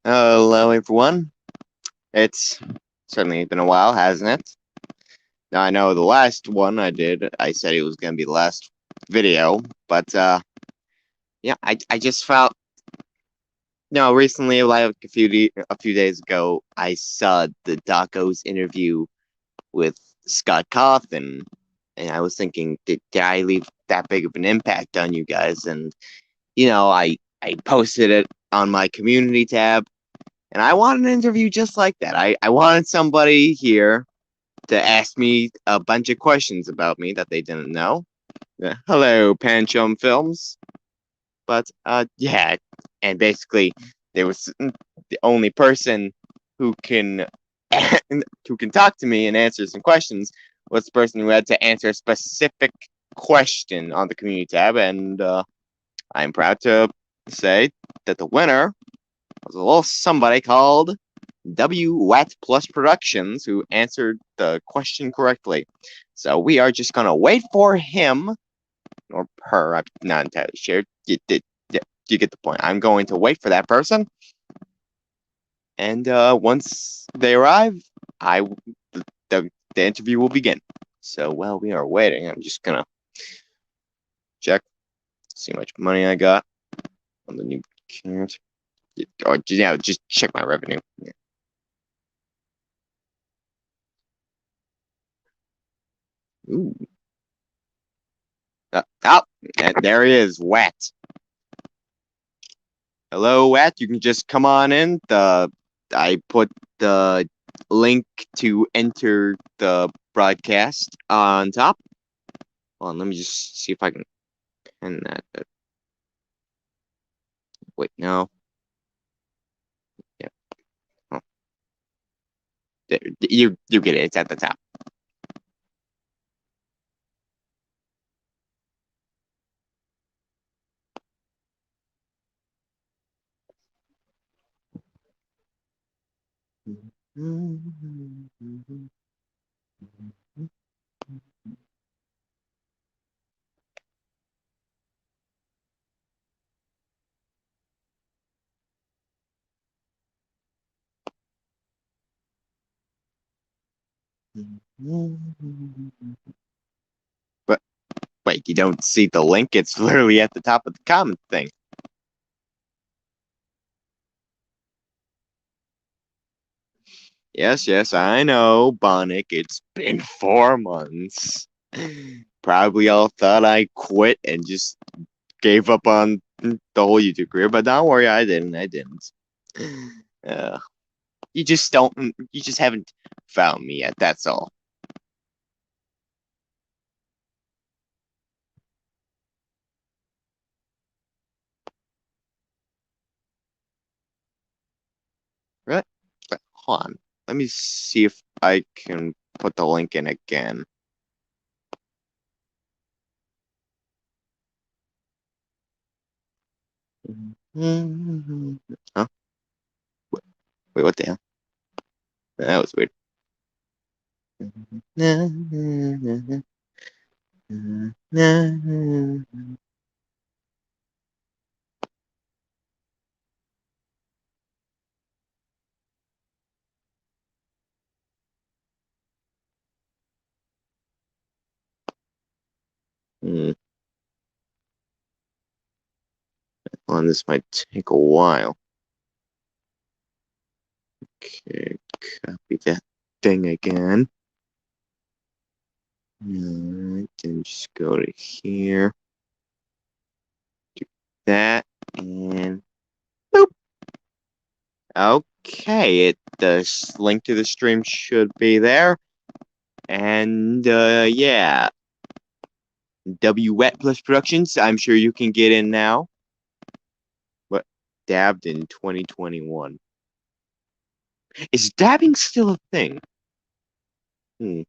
Hello, everyone. It's certainly been a while, hasn't it? Now, I know the last one I did, I said it was going to be the last video, but, yeah, I just felt, recently, like a few days ago, I saw the Daco's interview with Scott Cawthon, and I was thinking, did I leave that big of an impact on you guys? And, I posted it on my community tab. And I want an interview just like that. I wanted somebody here to ask me a bunch of questions about me that they didn't know. Hello, Panchum Films. But, yeah. And basically, there was the only person who can who can talk to me and answer some questions was the person who had to answer a specific question on the community tab. And I'm proud to say that the winner was a little somebody called W. Plus Productions, who answered the question correctly. So we are just gonna wait for him or her. I'm not entirely sure. You get the point. I'm going to wait for that person, and once they arrive, I the interview will begin. So while we are waiting, I'm just gonna check, see how much money I got on the new account. Or just check my revenue. Yeah. Ooh. And there he is, Wet. Hello, Wet. You can just come on in. I put the link to enter the broadcast on top. Hold on, let me just see if I can pin that. Wait, no. Yeah. Oh, there, you get it. It's at the top. But wait, you don't see the link? It's literally at the top of the comment thing. Yes, I know, Bonic. It's been 4 months. Probably all thought I quit and just gave up on the whole YouTube career, but don't worry, I didn't. Uh, you just don't. You just haven't found me yet. That's all. Right? But hold on. Let me see if I can put the link in again. Huh? Wait, what the hell? That was weird. Hmm. Well, this might take a while. Okay, copy that thing again. Alright, then just go to here. Do that, and boop. Okay, the link to the stream should be there. And, yeah. W. Plus Productions, I'm sure you can get in now. But dabbed in 2021. Is dabbing still a thing? Hmm.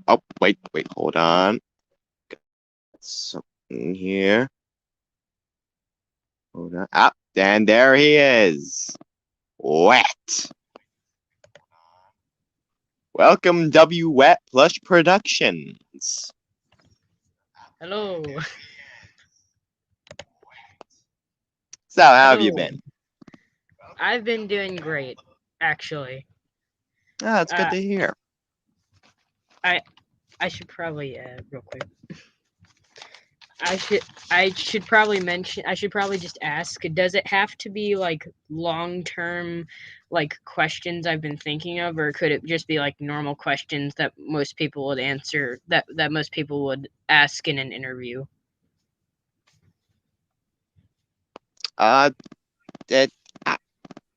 Oh, wait, hold on. Got something here. Hold on. Ah, And there he is. Wet. Welcome, W Wet Plush Productions. Hello. So, how have you Hello. been? I've been doing great, actually. Oh, it's good Uh, to hear. I should probably real quick. I should probably mention. I should probably just ask. Does it have to be like long-term, like questions I've been thinking of, or could it just be like normal questions that most people would answer that most people would ask in an interview? Uh, it, I,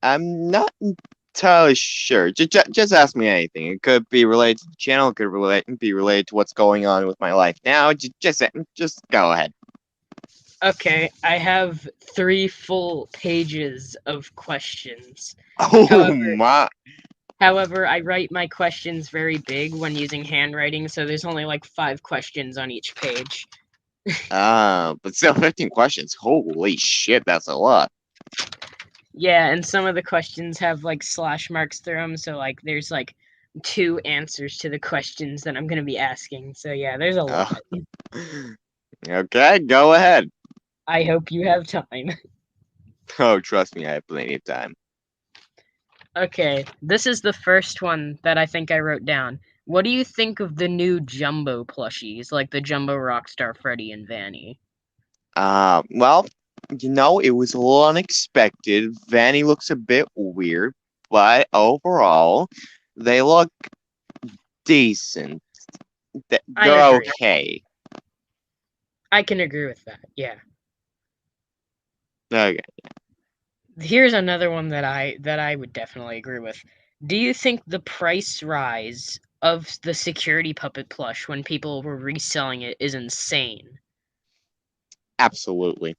I'm not entirely sure. Just ask me anything. It could be related to the channel. It could be related to what's going on with my life now. Just go ahead. Okay, I have 3 full pages of questions. Oh However, my. However, I write my questions very big when using handwriting, so there's only like 5 questions on each page. But still 15 questions. Holy shit, that's a lot. Yeah, and some of the questions have like slash marks through them, so like there's like 2 answers to the questions that I'm going to be asking. So yeah, there's a Uh, lot. okay, go ahead. I hope you have time. Oh, trust me, I have plenty of time. Okay, this is the first one that I think I wrote down. What do you think of the new Jumbo plushies, like the Jumbo Rockstar Freddy and Vanny? Well, it was a little unexpected. Vanny looks a bit weird, but overall, they look decent. I They're agree. okay. I can agree with that. Yeah. Okay. Here's another one that I would definitely agree with. Do you think the price rise of the security puppet plush when people were reselling it is insane? Absolutely.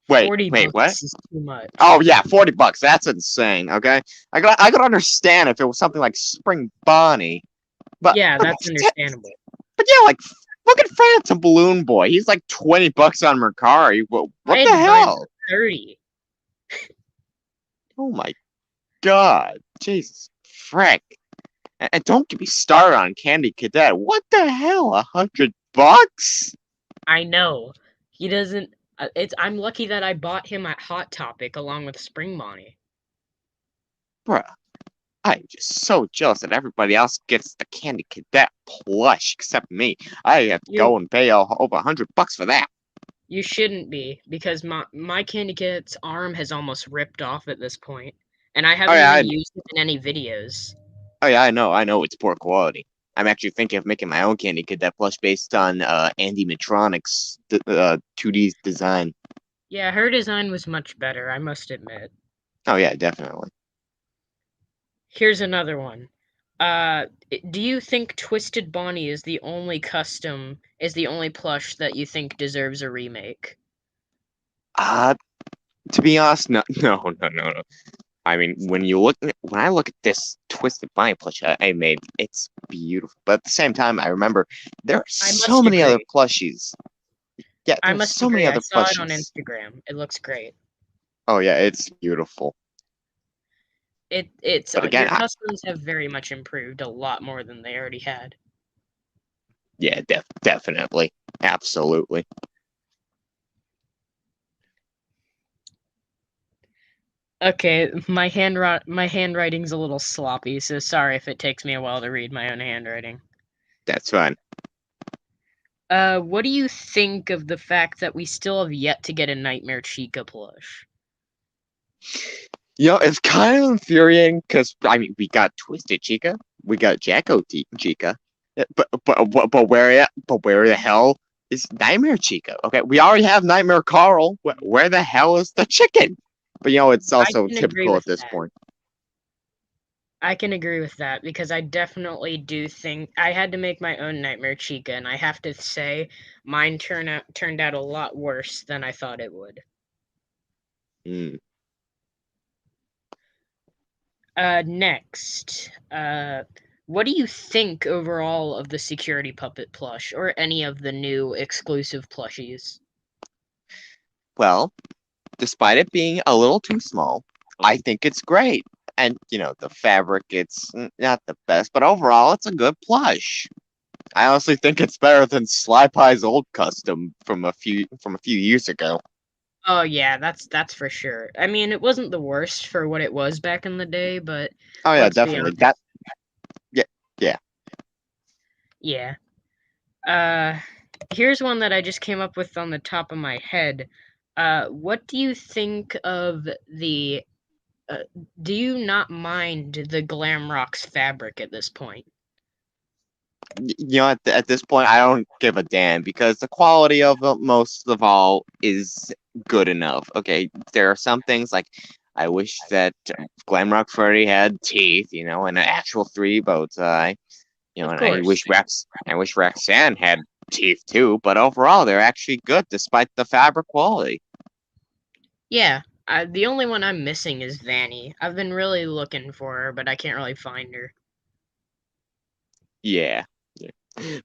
Wait, 40 wait, what? bucks is too much. Oh yeah, $40. That's insane. Okay, I could understand if it was something like Spring Bonnie, but Yeah, but, that's understandable. but yeah, like look at Phantom Balloon Boy. He's like $20 on Mercari. I What had the to buy him hell? for 30. Oh my God, Jesus frick! And don't get me started on Candy Cadet. What the hell? $100? I know. He doesn't it's I'm lucky that I bought him at Hot Topic along with Spring Bonnie. Bruh, I'm just so jealous that everybody else gets the Candy Cadet plush except me. I have to You go and pay over $100 for that. you shouldn't be because my Candy Cat's arm has almost ripped off at this point, and I Oh haven't yeah, even used it in any videos. I know it's poor quality. I'm actually thinking of making my own Candy Cadet plush based on Andy-Matronic's 2D design. Yeah, her design was much better, I must admit. Oh yeah, definitely. Here's another one. Do you think Twisted Bonnie is the only plush that you think deserves a remake? Uh, to be honest, no, no. I mean, when I look at this Twisted Bonnie plush I made, it's beautiful. But at the same time, I remember there are I so must many other agree. plushies. Yeah, I there's must so many agree. I other saw it on plushies. Instagram. It looks great. Oh yeah, it's beautiful. It's But again, your customs have very much improved, a lot more than they already had. yeah, definitely, absolutely. Okay, my handwriting's a little sloppy, so sorry if it takes me a while to read my own handwriting. That's fine. What do you think of the fact that we still have yet to get a Nightmare Chica plush? It's kind of infuriating because I mean, we got Twisted Chica, we got Jacko Chica, but where the hell is Nightmare Chica? Okay, we already have Nightmare Carl. Where the hell is the chicken? But it's I also can agree typical with at this that. point. I can agree with that because I definitely do think I had to make my own Nightmare Chica, and I have to say mine turned out a lot worse than I thought it would. Mm. Next, what do you think overall of the security puppet plush or any of the new exclusive plushies? Well, despite it being a little too small, I think it's great. And the fabric, it's not the best, but overall, it's a good plush. I honestly think it's better than Sly Pie's old custom from a few years ago. Oh yeah, that's for sure. I mean, it wasn't the worst for what it was back in the day, but Oh yeah, let's be definitely. honest. Yeah, yeah. Yeah. Here's one that I just came up with on the top of my head. What do you think of the do you not mind the Glamrock's fabric at this point? At this point, I don't give a damn because the quality of it, most of all, is good enough. Okay, there are some things like I wish that Glamrock Freddy had teeth, and an actual 3 bow tie. Of And course. I wish Roxanne had teeth too. But overall, they're actually good despite the fabric quality. Yeah. The only one I'm missing is Vanny. I've been really looking for her, but I can't really find her. Yeah.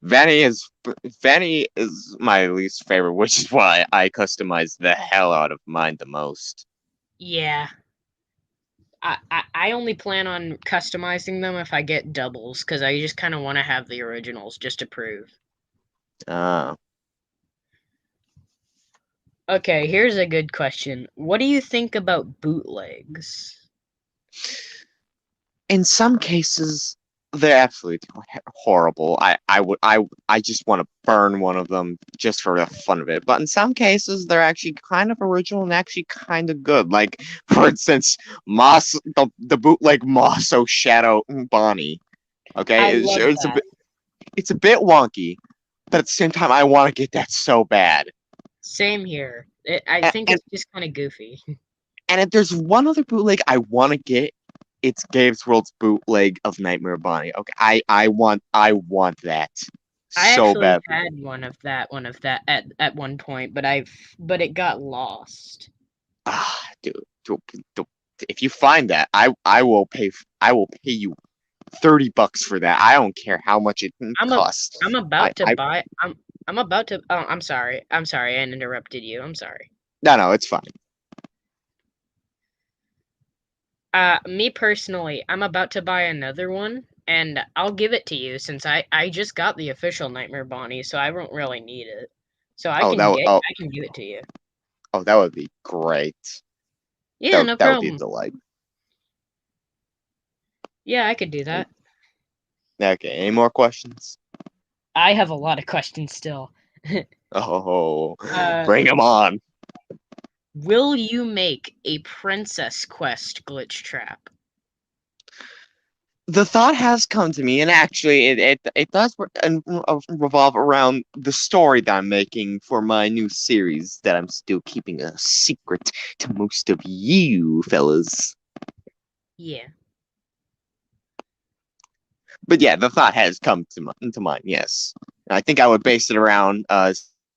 Vanny is my least favorite, which is why I customize the hell out of mine the most. Yeah. I only plan on customizing them if I get doubles, because I just kind of want to have the originals just to prove. Uh, Okay, here's a good question. What do you think about bootlegs? in some cases, they're absolutely horrible. I just want to burn one of them just for the fun of it. But in some cases, they're actually kind of original and actually kind of good. Like, for instance, the bootleg Mosso Shadow Bonnie. I Okay, love that. it's a bit wonky, but at the same time, I want to get that so bad. Same here. I And, think and it's just kind of goofy. and if there's one other bootleg I want to get, it's Gabe's World's bootleg of Nightmare Bonnie. Okay, I want that I so actually badly. had one of that at one point, but it got lost. Dude, if you find that, I will pay you $30 for that. I don't care how much it I'm a costs. I'm I about to I buy I'm about to oh, I'm sorry. I'm sorry I interrupted you. I'm sorry. no, it's fine. Me personally, I'm about to buy another one, and I'll give it to you since I just got the official Nightmare Bonnie, so I won't really need it. So Oh that oh I can give it to you. oh that would be great. Yeah, no That would be a problem. delight. Yeah, I could do that. Okay, any more questions? I have a lot of questions still. Oh, uh, bring them on. will you make a Princess Quest glitch trap? The thought has come to me, and actually, it does revolve around the story that I'm making for my new series that I'm still keeping a secret to most of you fellas. Yeah. But yeah, the thought has come to mind. Yes, I think I would base it around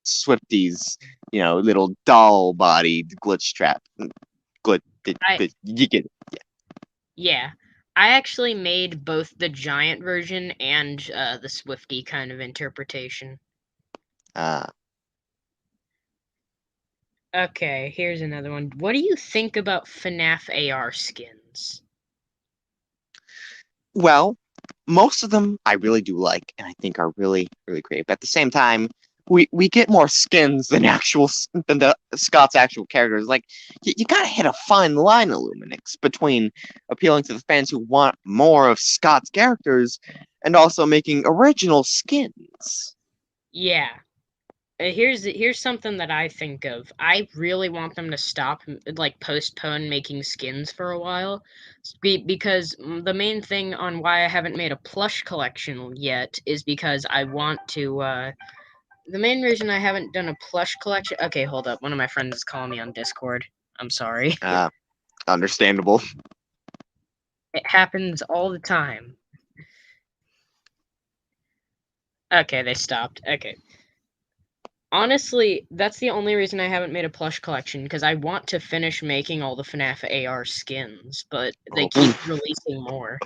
Swifty's, little doll-bodied glitch trap. Glitch, I you get it. Yeah. I actually made both the giant version and the Swifty kind of interpretation. Uh, Okay, here's another one. What do you think about FNAF AR skins? well, most of them I really do like, and I think are really, really great. But at the same time, we get more skins than the Scott's actual characters. Like you gotta hit a fine line, Illuminix, between appealing to the fans who want more of Scott's characters and also making original skins. Yeah. Here's something that I think of. I really want them to stop, like, postpone making skins for a while, because the main thing on why I haven't made a plush collection yet is because I want to. The main reason I haven't done a plush collection. Okay, hold up. One of my friends is calling me on Discord. I'm sorry. Uh, Understandable. It happens all the time. Okay, they stopped. Okay. Honestly, that's the only reason I haven't made a plush collection, because I want to finish making all the FNAF AR skins, but they keep releasing more.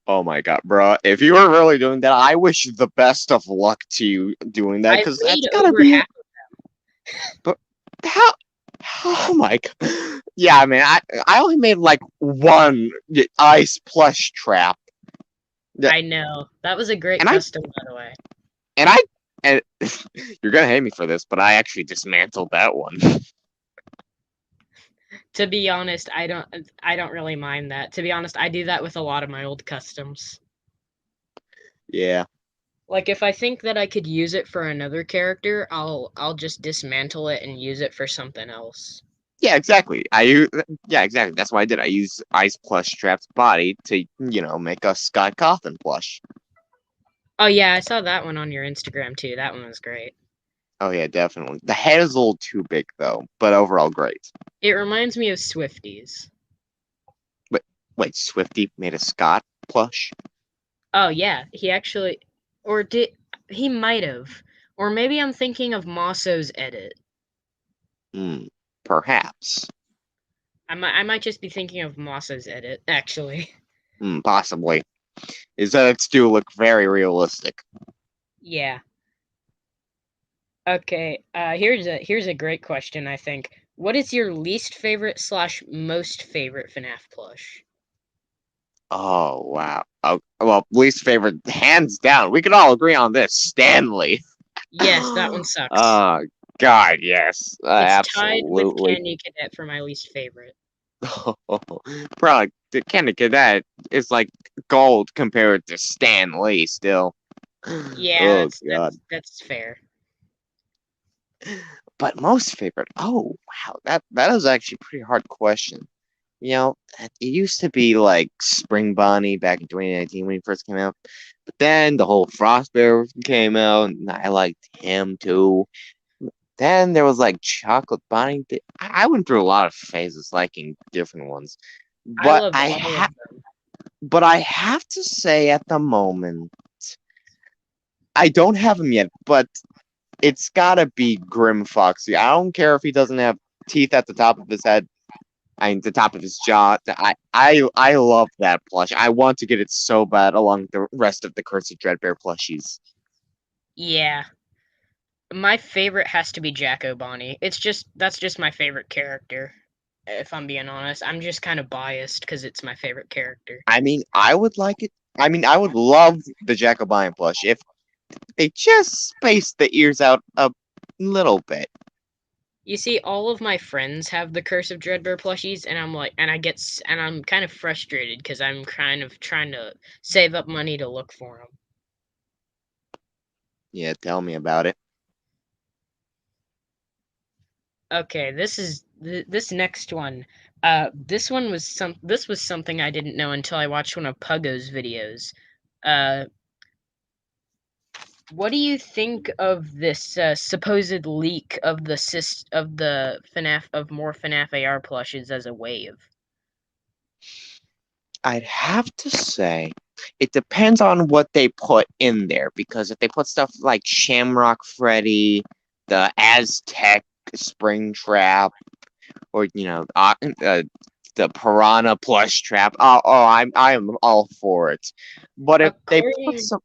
Oh my god, bro! If you were really doing that, I wish you the best of luck to you doing that I've because made that's gotta over be. half. But how? Oh my god. Yeah, man, I only made like one ice plush trap. Yeah, I know. That was a great and I custom, by the way. and I and you're gonna hate me for this, but I actually dismantled that one. To be honest, I don't really mind that. To be honest, I do that with a lot of my old customs. Yeah. Like if I think that I could use it for another character, I'll just dismantle it and use it for something else. Yeah, exactly. Yeah, exactly. That's what I did. I used Ice Plush Trap's body to, make a Scott Cawthon plush. Oh yeah, I saw that one on your Instagram too. That one was great. Oh yeah, definitely. The head is a little too big though, but overall great. It reminds me of Swifties. Wait, wait, Swifty made a Scott plush? Oh yeah, he actually, or did he might have, or maybe I'm thinking of Mosso's edit. Hmm, perhaps. I might just be thinking of Mosso's edit actually. Possibly. His edits do look very realistic. Yeah. Okay. Here's a great question. I think. What is your least favorite slash most favorite FNAF plush? Oh wow. Oh, well, least favorite, hands down. We can all agree on this. Stanley. Yes, that one sucks. Oh God, yes, It's tied with absolutely. Candy Cadet for my least favorite. Bro, the Candy Cadet is like gold compared to Stan Lee still. Yeah, Oh that's God. that's that's fair. But most favorite. Oh wow, that is actually a pretty hard question. It used to be like Spring Bonnie back in 2019 when he first came out. But then the whole Frostbear came out, and I liked him too. Then there was like Chocolate Bonnie. I went through a lot of phases liking different ones. I But loved I all of have them. but I have to say at the moment, I don't have him yet, but it's gotta be Grim Foxy. I don't care if he doesn't have teeth at the top of his head. I mean, the top of his jaw. I love that plush. I want to get it so bad along with the rest of the Curse of Dreadbear plushies. Yeah. My favorite has to be Jacko Bonnie. That's just my favorite character. If I'm being honest, I'm just kind of biased because it's my favorite character. I mean, I would like it. I mean, I would love the Jacobian plush if they just spaced the ears out a little bit. You see, all of my friends have the Curse of Dreadbear plushies, and I'm kind of frustrated because I'm kind of trying to save up money to look for them. Yeah, tell me about it. Okay, this next one. This was something I didn't know until I watched one of Puggo's videos. Uh, what do you think of this supposed leak of the FNAF of more FNAF AR plushes as a wave? I'd have to say it depends on what they put in there because if they put stuff like Shamrock Freddy, the Aztec Springtrap, or the Piranha plush trap, I am all for it. But if they put According some,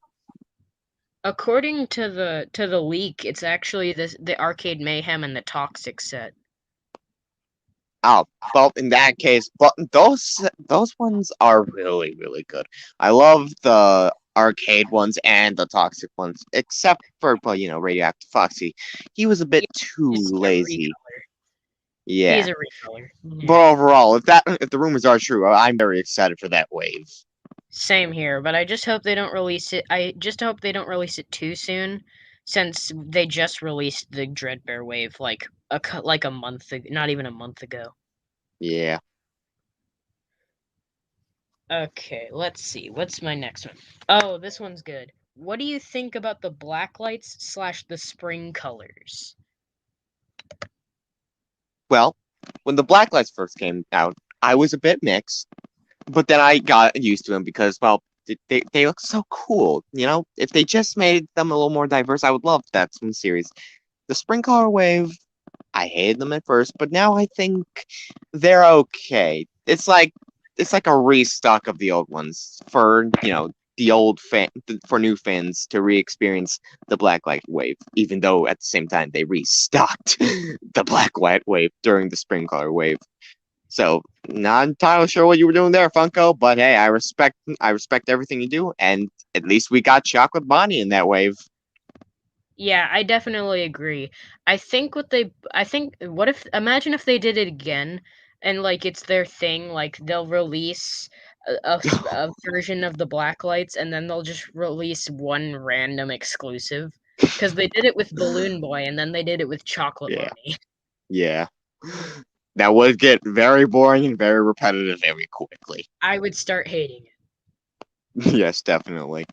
according to the leak, it's actually the Arcade Mayhem and the Toxic set. oh, well, in that case, but those ones are really really good. I love the arcade ones and the toxic ones, except for Radioactive Foxy. He was a bit too He's a lazy. recolor. Yeah. He's a recolor. But Yeah. overall, if the rumors are true, I'm very excited for that wave. Same here, but I just hope they don't release it. I just hope they don't release it too soon, since they just released the Dreadbear wave like a month ago, not even a month ago. Yeah. Okay, let's see. What's my next one? Oh, this one's good. What do you think about the black lights slash the spring colors? Well, when the Black Lights first came out, I was a bit mixed, but then I got used to them because, well, they look so cool. If they just made them a little more diverse, I would love that from the series. The Spring Color Wave, I hated them at first, but now I think they're okay. It's like a restock of the old ones for the old for new fans to re-experience the Blacklight wave, even though at the same time they restocked the Blacklight wave during the spring color wave. So not entirely sure what you were doing there, Funko, but hey, I respect everything you do, and at least we got Chocolate Bonnie in that wave. Yeah, I definitely agree. I think what if imagine if they did it again and like it's their thing, like they'll release a version of the Blacklights and then they'll just release one random exclusive because they did it with Balloon Boy and then they did it with Chocolate Yeah, Bunny. yeah. That would get very boring and very repetitive very quickly. I would start hating Yes, definitely.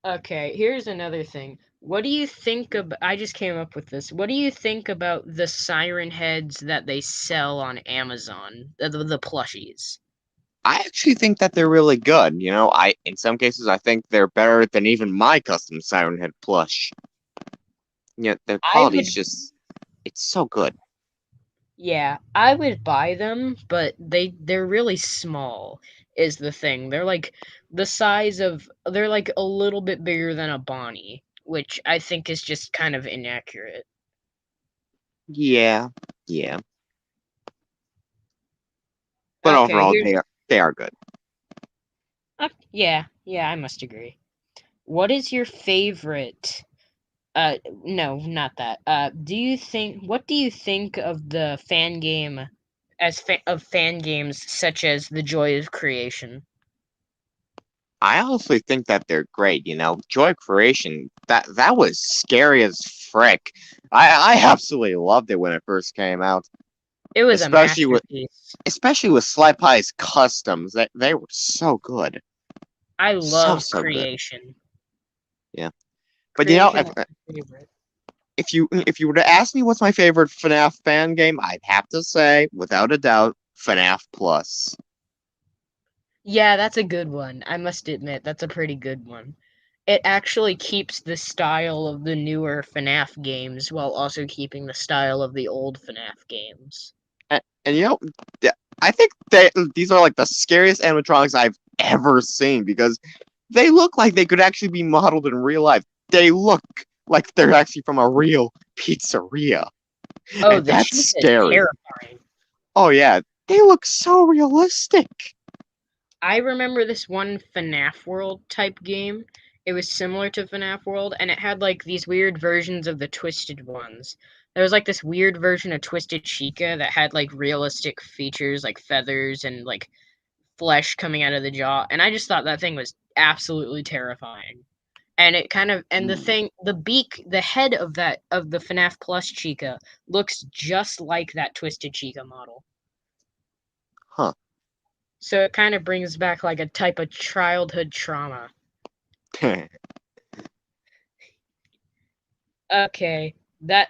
it. Okay, here's another thing. What do you think of I just came up with this. What do you think about the siren heads that they sell on Amazon? The plushies. I actually think that they're really good. You know, in some cases I think they're better than even my custom Siren Head plush. Yeah, their I quality is would just it's so good. Yeah, I would buy them, but they're really small is the thing. They're like the size of they're like a little bit bigger than a Bonnie, which I think is just kind of inaccurate. Yeah, yeah. But Okay, overall here's they are good. yeah, yeah, I must agree. What is your favorite no, not that. What do you think of the fan game of fan games such as The Joy of Creation? I honestly think that they're great, you know. Joy Creation, that was scary as frick. I absolutely loved it when it first came out. It was a Especially with masterpiece. Sly Pie's customs. They were so good. I So love so good. Creation. Yeah. But you know, Creation is my favorite. if you were to ask me what's my favorite FNAF fan game, I'd have to say, without a doubt, FNAF Plus. Yeah, that's a good one. I must admit, that's a pretty good one. It actually keeps the style of the newer FNAF games while also keeping the style of the old FNAF games. And you know, I think these are like the scariest animatronics I've ever seen because they look like they could actually be modeled in real life. They look like they're actually from a real pizzeria, Oh, and the that's Chica is scary. terrifying. Oh yeah, they look so realistic. I remember this one FNAF World type game. It was similar to FNAF World, and it had like these weird versions of the Twisted ones. There was like this weird version of Twisted Chica that had like realistic features like feathers and like flesh coming out of the jaw, and I just thought that thing was absolutely terrifying. And it kind of and the beak, the head of the FNAF Plus Chica looks just like that Twisted Chica model. Huh. So it kind of brings back like a type of childhood trauma. Okay,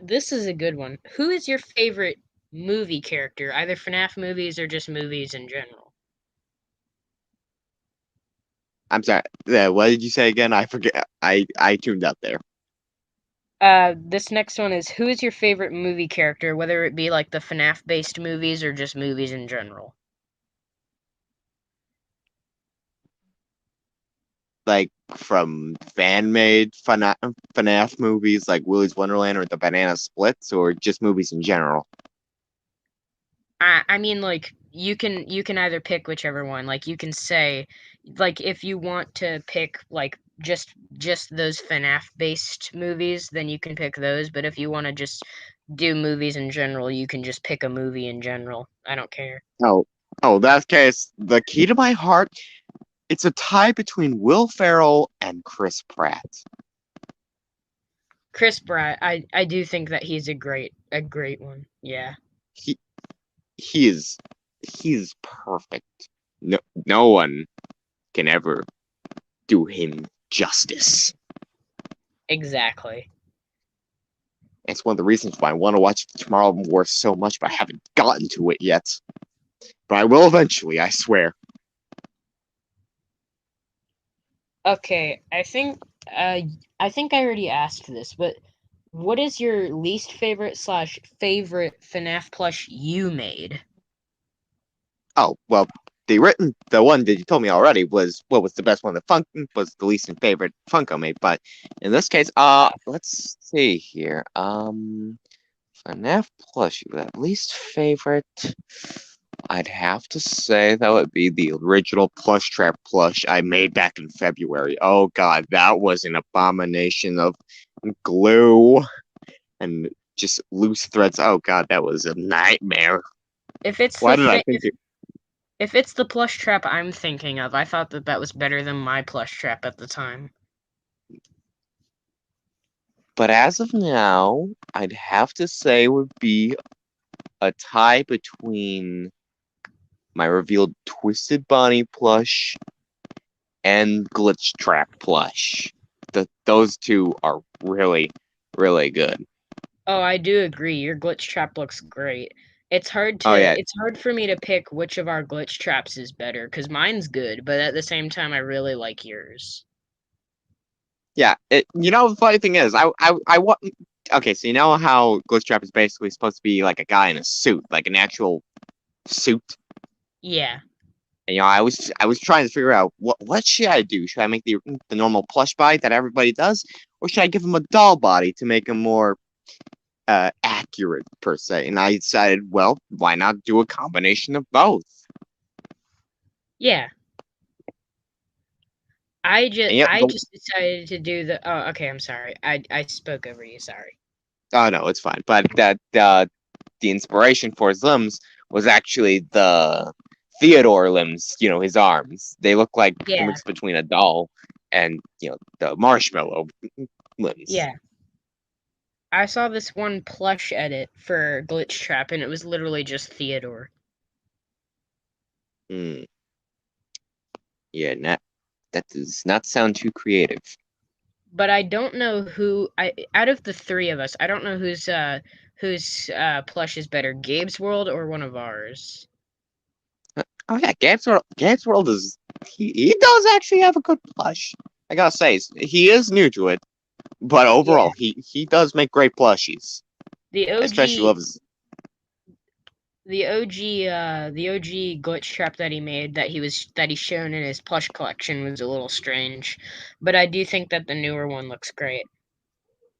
this is a good one. Who is your favorite movie character, either FNAF movies or just movies in general? I'm sorry. Yeah, what did you say again? I forget. I tuned out there. This next one is who is your favorite movie character, whether it be like the FNAF based movies or just movies in general? Like from fan made FNAF movies like Willy's Wonderland or the Banana Splits, or just movies in general. I mean like you can either pick whichever one. Like you can say like if you want to pick like just those FNAF based movies, then you can pick those. But if you want to just do movies in general, you can just pick a movie in general. I don't care. Oh, that case, the key to my heart, it's a tie between Will Ferrell and Chris Pratt. Chris Pratt, I do think that he's a great one. Yeah. He he is he's perfect. No one can ever do him justice. Exactly. It's one of the reasons why I want to watch Tomorrow War so much, but I haven't gotten to it yet. But I will eventually, I swear. Okay, I think I already asked this, but what is your least favorite slash favorite FNAF plush you made? Oh, well, the one that you told me already was what was the best one. The Funk was the least favorite Funko made, but in this case, let's see here. Fnaf plushie, that least favorite. I'd have to say that would be the original Plush Trap plush I made back in February. Oh god, that was an abomination of glue and just loose threads. Oh god, that was a nightmare. If it's Why the did I think it? if it's the plush trap I'm thinking of, I thought that was better than my plush trap at the time. But as of now, I'd have to say would be a tie between my revealed Twisted Bonnie plush and Glitch Trap plush. Those two are really, really good. Oh, I do agree. Your glitch trap looks great. It's Oh yeah, hard for me to pick which of our glitch traps is better because mine's good, but at the same time, I really like yours. yeah. The funny thing is, I want. Okay, so you know how Glitch Trap is basically supposed to be like a guy in a suit, like an actual suit. Yeah. And, I was trying to figure out what should I do? Should I make the normal plush body that everybody does, or should I give him a doll body to make him more accurate per se? And I decided, well, why not do a combination of both? Yeah. And yet, I just decided to do the. Oh, okay. I'm sorry. I spoke over you. Sorry. oh no, it's fine. But that the inspiration for his limbs was actually the Theodore limbs. His arms. They look like a Yeah. mix between a doll and the marshmallow limbs. Yeah. I saw this one plush edit for glitch trap, and it was literally just Theodore. Hmm. Yeah, that does not sound too creative. But I don't know out of the three of us, I don't know whose plush is better, Gabe's World or one of ours. Oh yeah, Gabe's World is he does actually have a good plush. I gotta say, he is new to it, but Yeah, overall, he does make great plushies. the Especially OG, loves. the OG glitch trap that he made that he's shown in his plush collection was a little strange, but I do think that the newer one looks great.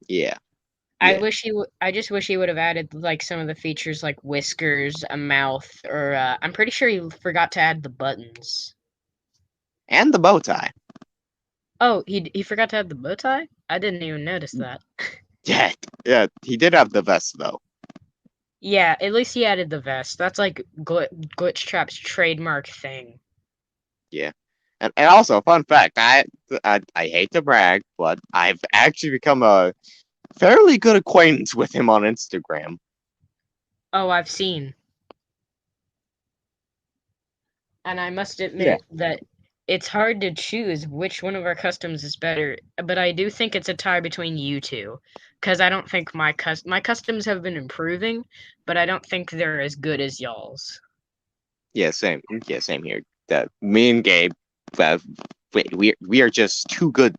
Yeah, yeah, I just wish he would have added like some of the features like whiskers, a mouth, or I'm pretty sure he forgot to add the buttons. and the bow tie. Oh, he forgot to add the bow tie? I didn't even notice that. Yeah, yeah, he did have the vest though. Yeah, at least he added the vest. That's like Glitch Trap's trademark thing. Yeah, and also fun fact, I hate to brag, but I've actually become a fairly good acquaintance with him on Instagram. Oh, I've seen. And I must Yeah. admit that it's hard to choose which one of our customs is better, but I do think it's a tie between you two. Because I don't think my customs have been improving, but I don't think they're as good as y'all's. Yeah, same. Yeah, same here. Me and Gabe, uh, we are just too good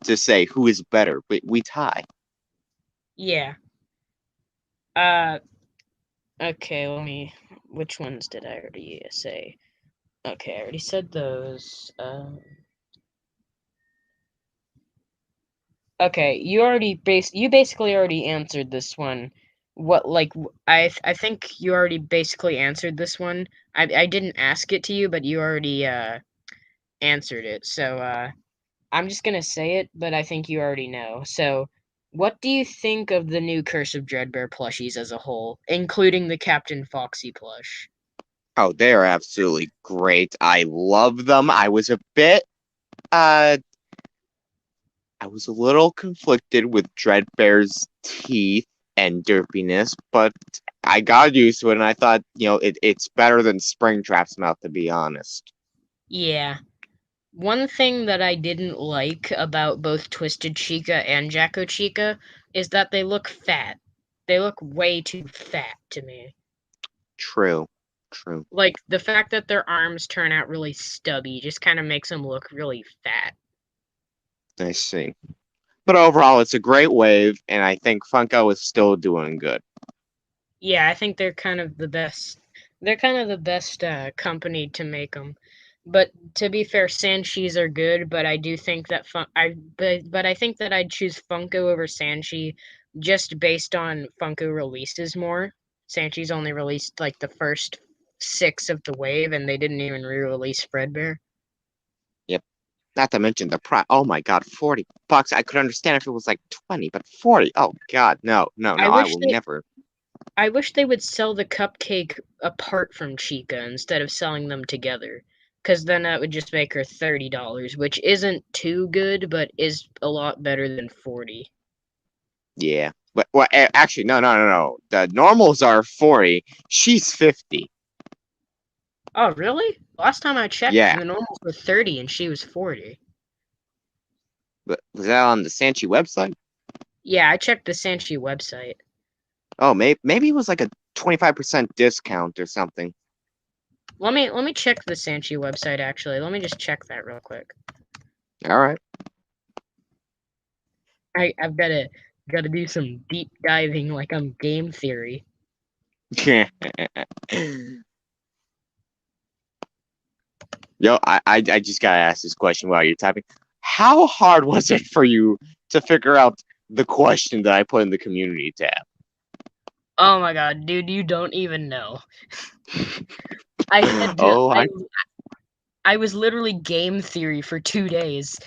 to say who is better. We tie. Yeah. Okay, which ones did I already say? Okay, I already said those. Okay, you basically already answered this one. I think you already basically answered this one. I didn't ask it to you, but you already answered it. So I'm just gonna say it, but I think you already know. So what do you think of the new Curse of Dreadbear plushies as a whole, including the Captain Foxy plush? Oh, they are absolutely great. I love them. Uh I was a little conflicted with Dreadbear's teeth and derpiness, but I got used to it and I thought, it's better than Springtrap's mouth, to be honest. Yeah. One thing that I didn't like about both Twisted Chica and Jacko Chica is that they look fat. They look way too fat to me. True. True. Like the fact that their arms turn out really stubby just kind of makes them look really fat. I see. But overall, it's a great wave, and I think Funko is still doing good. Yeah, I think they're kind of the best. They're kind of the best company to make them. But to be fair, Sanshis are good, but I do think that but I think that I'd choose Funko over Sanshi just based on Funko releases more. Sanshi's only released like the first 6 of the wave, and they didn't even re-release Fredbear. Yep. Not to mention the price. Oh my God, $40. I could understand if it was like 20, but 40. Oh God, no, no, I no. I wish will they never. I wish they would sell the cupcake apart from Chica instead of selling them together. Because then that would just make her $30, which isn't too good, but is a lot better than 40. Yeah. But well, actually, no, no, no, no. The normals are 40. She's 50. Oh, really? Last time I checked, Yeah. the normals were 30 and she was 40. But was that on the Sanchi website? Yeah, I checked the Sanchi website. Oh, maybe it was like a 25% discount or something. Let me check the Sanchi website actually. Let me just check that real quick. All right. I've gotta do some deep diving like I'm game theory. Yo, I just gotta ask this question while you're typing. How hard was it for you to figure out the question that I put in the community tab? Oh my god, dude, you don't even know. I had to Oh, I was literally game theory for 2 days.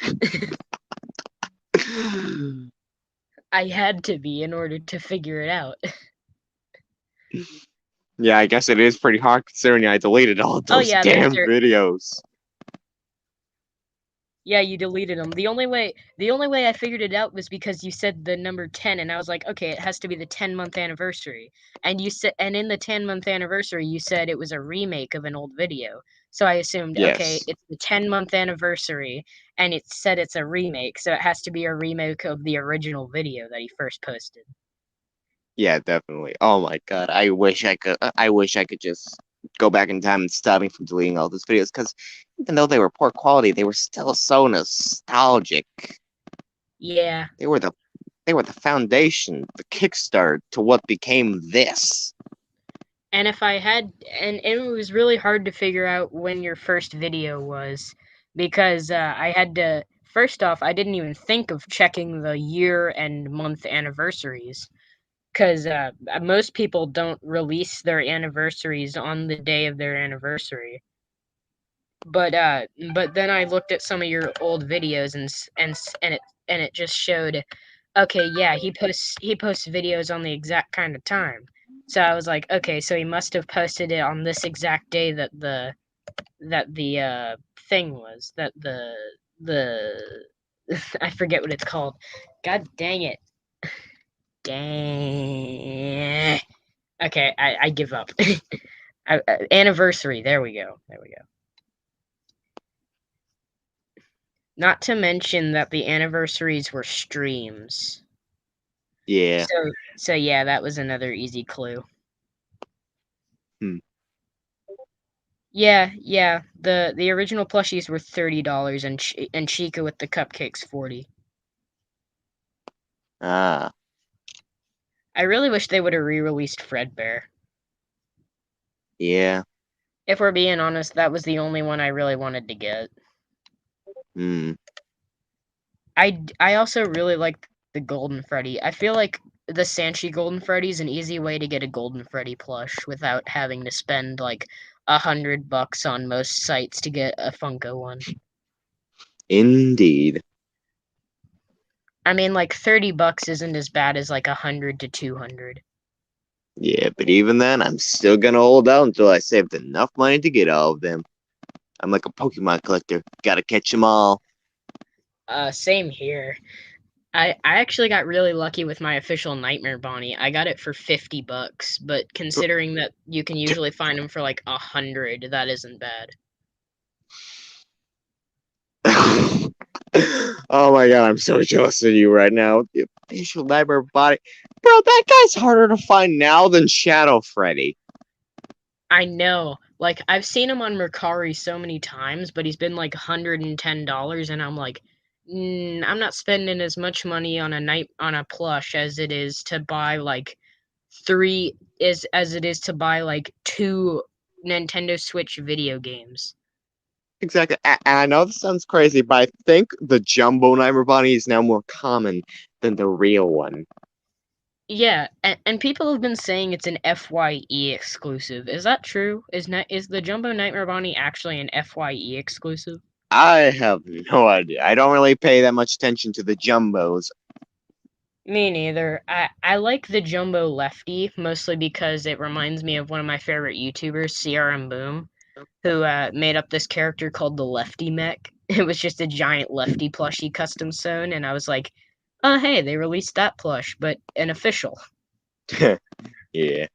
I had to be in order to figure it out. Yeah, I guess it is pretty hard considering I deleted all of Oh those yeah, damn videos. yeah, you deleted them. The only way I figured it out was because you said the number 10 and I was like, okay, it has to be the 10-month anniversary. And you said and in the 10-month anniversary, you said it was a remake of an old video. So I assumed, okay, Yes. it's the 10-month anniversary and it said it's a remake, so it has to be a remake of the original video that he first posted. Yeah, definitely. Oh my God, I wish I could. I wish I could just go back in time and stop me from deleting all those videos because even though they were poor quality, they were still so nostalgic. Yeah. They were the foundation, the kickstart to what became this. And if I had, and it was really hard to figure out when your first video was because I had to, first off, I didn't even think of checking the year and month anniversaries because most people don't release their anniversaries on the day of their anniversary. But then I looked at some of your old videos and it just showed, okay, yeah, he posts videos on the exact kind of time. So I was like, okay, so he must have posted it on this exact day that the thing was that the I forget what it's called. God dang it. Dang. Okay, I give up. Anniversary. There we go. There we go. Not to mention that the anniversaries were streams. Yeah. So yeah, that was another easy clue. Hmm. Yeah. The original plushies were $30 and Chica with the cupcakes 40. Ah. I really wish they would have re-released Fredbear. Yeah. If we're being honest, that was the only one I really wanted to get. Hmm. I also really like the Golden Freddy. I feel like the Sanchi Golden Freddy is an easy way to get a Golden Freddy plush without having to spend like $100 on most sites to get a Funko one. Indeed. I mean, like $30 isn't as bad as like 100 to 200. Yeah, but even then, I'm still gonna hold out until I saved enough money to get all of them. I'm like a Pokemon collector. Gotta catch them all. Same here. I actually got really lucky with my official Nightmare Bonnie. I got it for $50, but considering that you can usually find them for like 100, that isn't bad. Oh my God, I'm so jealous of you right now. The official Nightmare Body. Bro, that guy's harder to find now than Shadow Freddy. I know. Like I've seen him on Mercari so many times, but he's been like $110 and I'm like, I'm not spending as much money on a plush as it is to buy like 3 as it is to buy like 2 Nintendo Switch video games. Exactly. And I know this sounds crazy, but I think the Jumbo Nightmare Bunny is now more common than the real one. Yeah, and people have been saying it's an FYE exclusive. Is that true? Is the Jumbo Nightmare Bunny actually an FYE exclusive? I have no idea. I don't really pay that much attention to the Jumbos. Me neither. I like the Jumbo Lefty mostly because it reminds me of one of my favorite YouTubers, CRM Boom, who made up this character called the Lefty Mech. It was just a giant Lefty plushie custom sewn, and I was like, oh hey, they released that plush, but an official. Yeah.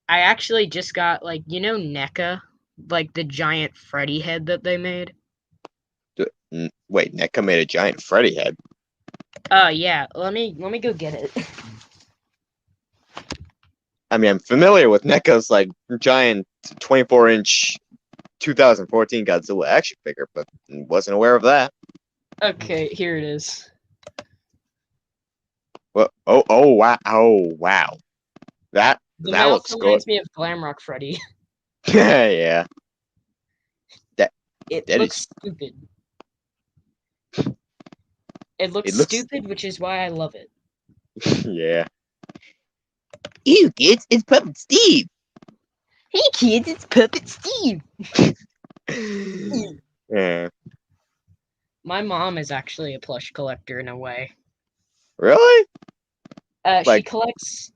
I actually just got NECA, like the giant Freddy head that they made. Wait, NECA made a giant Freddy head. Oh yeah, let me go get it. I mean, I'm familiar with NECA's like giant 24-inch 2014 Godzilla action figure, but wasn't aware of that. Okay, here it is. Well, oh wow, that The that mouth looks good. reminds me of Glamrock Freddy. Yeah, It that looks is. stupid. It looks It looks. stupid, which is why I love it. Yeah. Ew, kids, it's Puppet Steve. Hey kids, it's Puppet Steve. Yeah. My mom is actually a plush collector in a way. Really? She Like, collects,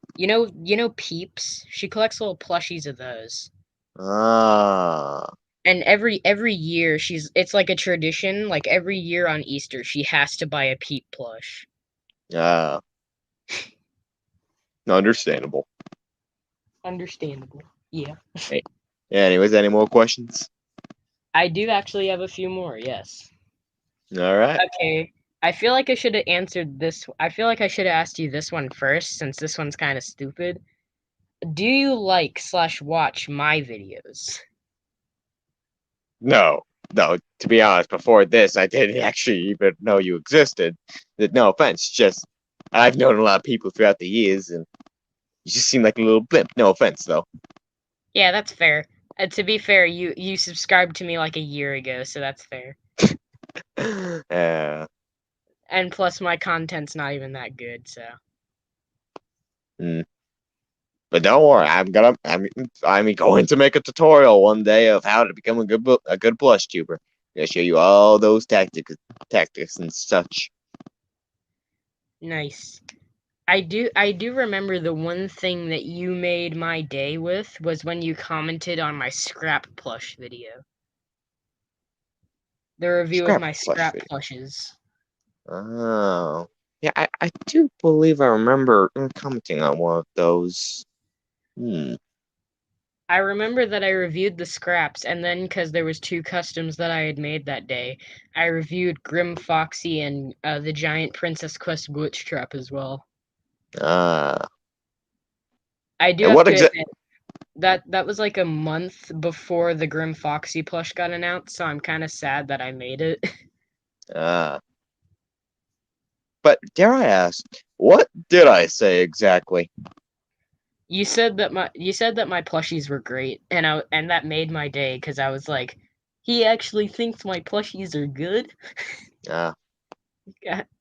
Peeps. She collects little plushies of those. ah, And every year it's like a tradition. Like every year on Easter, she has to buy a Peep plush. ah, understandable. Understandable. Yeah. Hey. Yeah, anyways, any more questions? I do actually have a few more. Yes. All right. Okay. I feel like I should have answered this. I feel like I should have asked you this one first, since this one's kind of stupid. Do you like/watch my videos? No, no. To be honest, before this, I didn't actually even know you existed. No offense, just I've known a lot of people throughout the years, and you just seem like a little blimp. No offense, though. Yeah, that's fair. To be fair, you subscribed to me like a year ago, so that's fair. uh, And plus, my content's not even that good, so. mm. But don't worry, I'm going to make a tutorial one day of how to become a good plush tuber. I'm gonna show you all those tactics and such. Nice. I do remember the one thing that you made my day with was when you commented on my scrap plush video. The review of Scrap my plush scrap video. plushes. Oh, yeah, I do believe I remember commenting on one of those. Hmm. I remember that I reviewed the scraps, and then because there was two customs that I had made that day, I reviewed Grim Foxy and the Giant Princess Quest glitch trap as well. Ah. I do And have what to exact? admit that was like a month before the Grim Foxy plush got announced, so I'm kind of sad that I made it. Ah. But dare I ask, what did I say exactly? You said that my plushies were great, and that made my day because I was like, he actually thinks my plushies are good. Ah.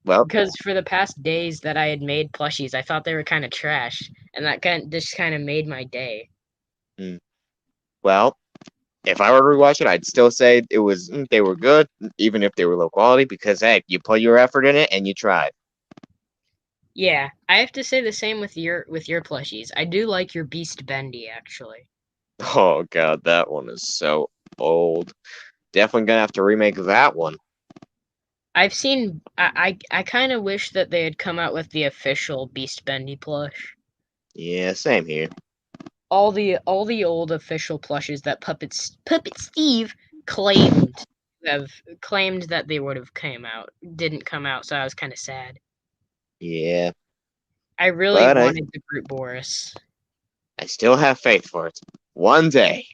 Well. Because for the past days that I had made plushies, I thought they were kind of trash, and that kind of made my day. Hmm. Well. If I were to rewatch it, I'd still say they were good, even if they were low quality, because hey, you put your effort in it and you tried. Yeah, I have to say the same with your plushies. I do like your Beast Bendy actually. Oh god, that one is so old. Definitely gonna have to remake that one. I've seen. I kind of wish that they had come out with the official Beast Bendy plush. Yeah, same here. All the old official plushes that Puppet Steve claimed have claimed that they would have came out didn't come out, so I was kind of sad. Yeah, I really but wanted the Brute Boris. I still have faith for it. One day,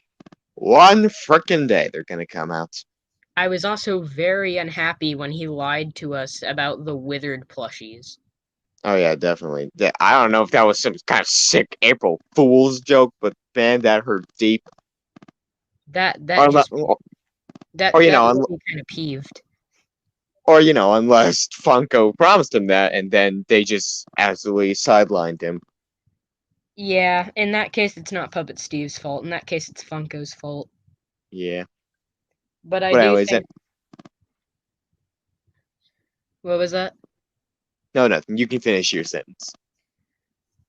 one frickin' day, they're gonna come out. I was also very unhappy when he lied to us about the withered plushies. Oh yeah, definitely. I don't know if that was some kind of sick April Fool's joke, but man, that hurt deep. That Or, just or you that know, made me kind of peeved. unless Funko promised him that, and then they just absolutely sidelined him. Yeah, in that case, it's not Puppet Steve's fault. In that case, it's Funko's fault. Yeah. But I But do anyways, think. What was that? no, nothing. You can finish your sentence.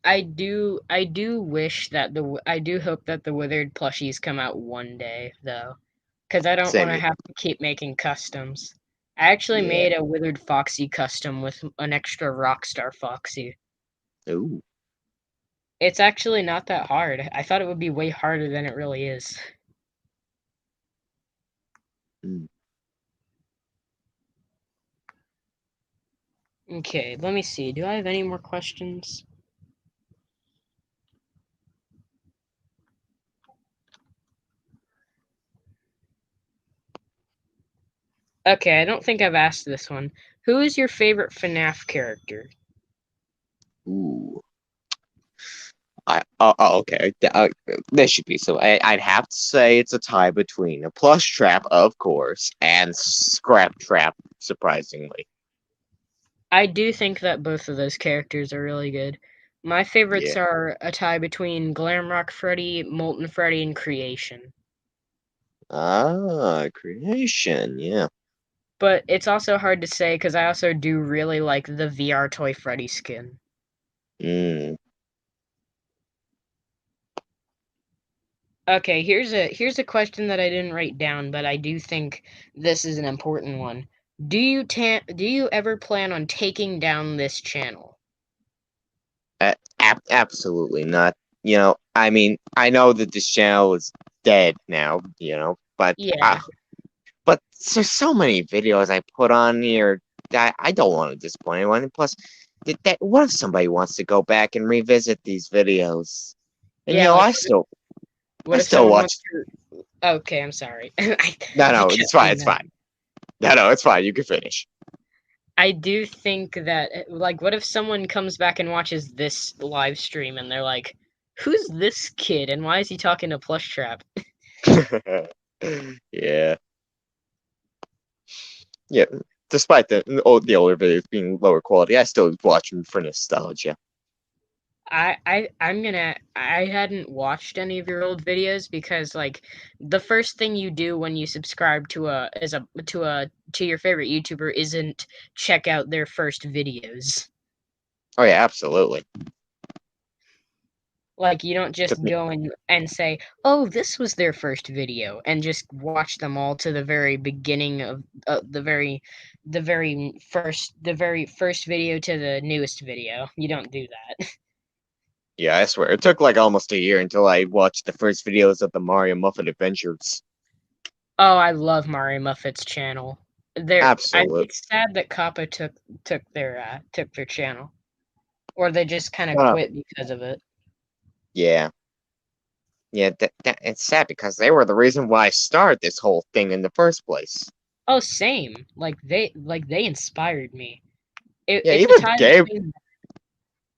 I do wish that I do hope that the Withered plushies come out one day, though. Because I don't Same want to here. have to keep making customs. I actually Yeah. made a Withered Foxy custom with an extra Rockstar Foxy. Ooh. It's actually not that hard. I thought it would be way harder than it really is. Mm. Okay, let me see. Do I have any more questions? Okay, I don't think I've asked this one. Who is your favorite FNAF character? Ooh. Okay. This should be so. I'd have to say it's a tie between a plush trap, of course, and scrap trap. Surprisingly, I do think that both of those characters are really good. My favorites yeah. are a tie between Glamrock Freddy, Molten Freddy, and Creation. Ah, creation. Yeah. But it's also hard to say because I also do really like the VR Toy Freddy skin. Mm. Okay, here's a question that I didn't write down, but I do think this is an important one. Do you ever plan on taking down this channel? Absolutely not. I mean, I know that this channel is dead now. But Yeah. but there's so many videos I put on here that I don't want to disappoint anyone. And plus, what if somebody wants to go back and revisit these videos? And Yeah, like I what if still someone watch. wants to Okay, I'm sorry. I No, kept it's fine. saying It's that. fine. No, it's fine. You can finish. I do think that like what if someone comes back and watches this live stream and they're like, "Who's this kid and why is he talking to Plush Trap?" Yeah. Yeah. Despite the older videos being lower quality, I still watch them for nostalgia. I hadn't watched any of your old videos because like the first thing you do when you subscribe to to your favorite YouTuber isn't check out their first videos. Oh yeah, absolutely. Like you don't just Took me. go and say, "Oh, this was their first video," and just watch them all to the very beginning of the very first video to the newest video. You don't do that. Yeah, I swear. It took like almost a year until I watched the first videos of the Mario Muffet Adventures. Oh, I love Mario Muffet's channel. Absolute. It's sad that Kappa took their channel, or they just kind of Uh, quit because of it. yeah. Yeah, it's sad because they were the reason why I started this whole thing in the first place. Oh, same. Like they inspired me. Yeah, even Gabe.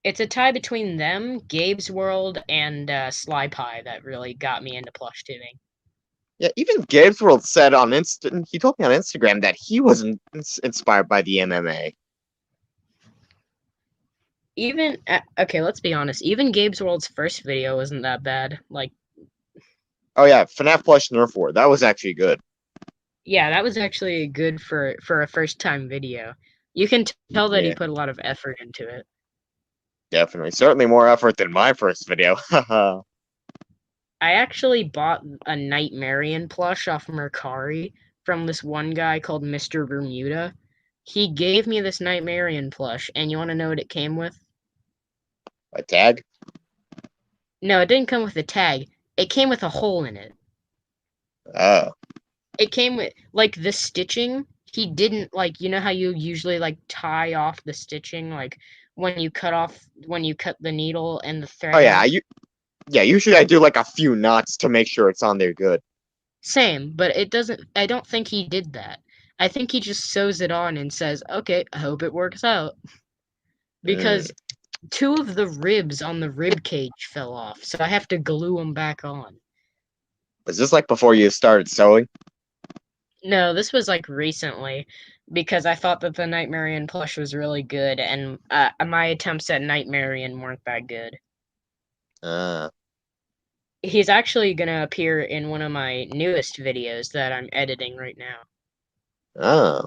It's a tie between them, Gabe's World, and Sly Pie that really got me into plush tubing. Yeah, even Gabe's World said on he told me on Instagram that he wasn't inspired by the MMA. Even okay, let's be honest. Even Gabe's World's first video wasn't that bad. Like, Oh yeah, FNAF Plush Nerf War. That was actually good. yeah, that was actually good for a first time video. You can tell that he Yeah, put a lot of effort into it. definitely. Certainly more effort than my first video. I actually bought a Nightmarian plush off Mercari from this one guy called Mr. Bermuda. He gave me this Nightmarian plush, and you want to know what it came with? A tag? No, it didn't come with a tag. It came with a hole in it. Oh. It came with like the stitching. He didn't like you know how you usually like tie off the stitching like when you cut the needle and the Oh yeah, thread. yeah, usually I do like a few knots to make sure it's on there good. Same, but it doesn't I don't think he did that. I think he just sews it on and says, "Okay, I hope it works out." because two of the ribs on the rib cage fell off, so I have to glue them back on. Was this like before you started sewing? No, this was like recently because I thought that the Nightmarian plush was really good, and my attempts at Nightmarian weren't that good. Ah, He's actually going to appear in one of my newest videos that I'm editing right now. oh.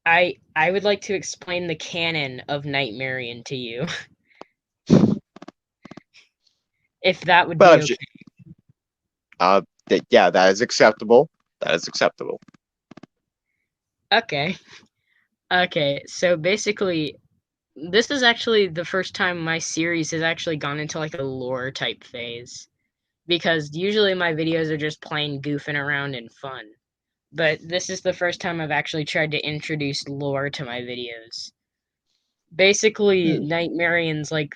I would like to explain the canon of Nightmarian to you, if that would Well, be if you, okay. yeah, that is acceptable. That is acceptable. Okay. Okay, so basically, this is actually the first time my series has actually gone into like a lore type phase. Because usually my videos are just plain goofing around and fun. But this is the first time I've actually tried to introduce lore to my videos. Basically, Hmm. Nightmarian's like,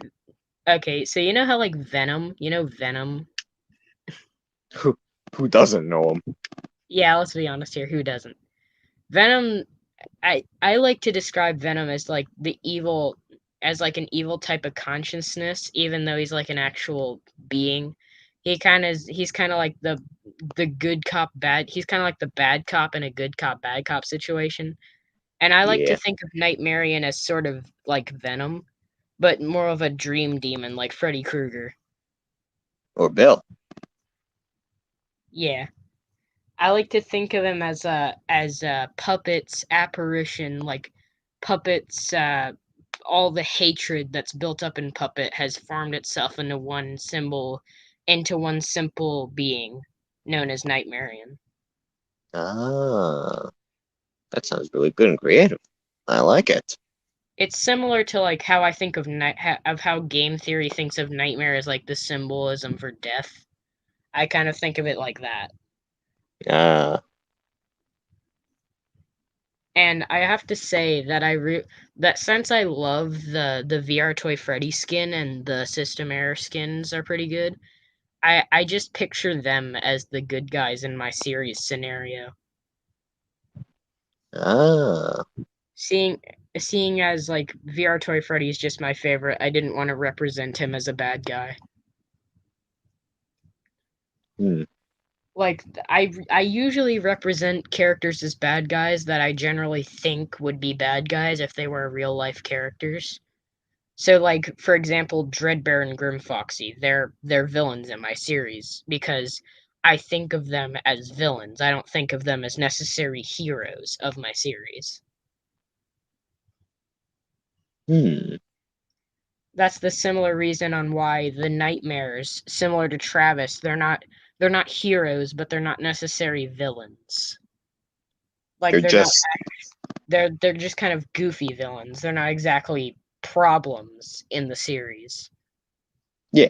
okay, so you know how like Venom, Venom? Who who doesn't know him? Yeah, let's be honest here, who doesn't? Venom, I like to describe Venom as like the evil, as like an evil type of consciousness, even though he's like an actual being. He's kind of like the good cop bad. He's kind of like the bad cop in a good cop bad cop situation. And I like to Yeah, think of Nightmarian as sort of like Venom, but more of a dream demon like Freddy Krueger. or Bill. Yeah. I like to think of him as a puppets apparition, like puppets. All the hatred that's built up in puppet has formed itself into one simple being, known as Nightmarian. Ah, that sounds really good and creative. I like it. It's similar to like how I think of of how game theory thinks of nightmare as like the symbolism for death. I kind of think of it like that. Ah, And I have to say that that since I love the VR Toy Freddy skin and the System Error skins are pretty good, I just picture them as the good guys in my series scenario. ah. Seeing seeing as like VR Toy Freddy is just my favorite, I didn't want to represent him as a bad guy. Hmm. Like I usually represent characters as bad guys that I generally think would be bad guys if they were real life characters. So, like for example, Dreadbear and Grim Foxy, they're villains in my series because I think of them as villains. I don't think of them as necessary heroes of my series. Hmm. That's the similar reason on why the Nightmares, similar to Travis, they're not heroes, but they're not necessary villains. Like They're just they're just kind of goofy villains. They're not exactly problems in the series. yeah.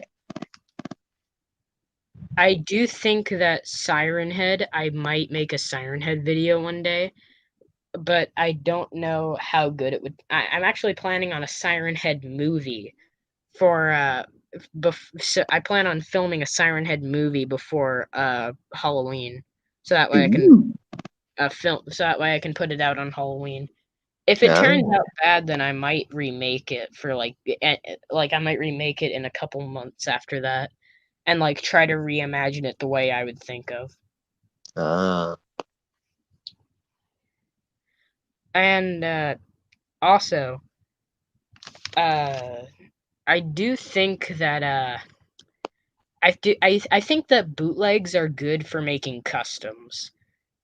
I do think that Siren Head, I might make a Siren Head video one day, but I don't know how good it would. I'm actually planning on a Siren Head movie for so I plan on filming a Siren Head movie before Halloween, so that way I can Ooh. so that way I can put it out on Halloween. If it Ah. turns out bad, then I might remake it for like I might remake it in a couple months after that, and like try to reimagine it the way I would think of. Ah. And also, uh, I do think that I think that bootlegs are good for making customs.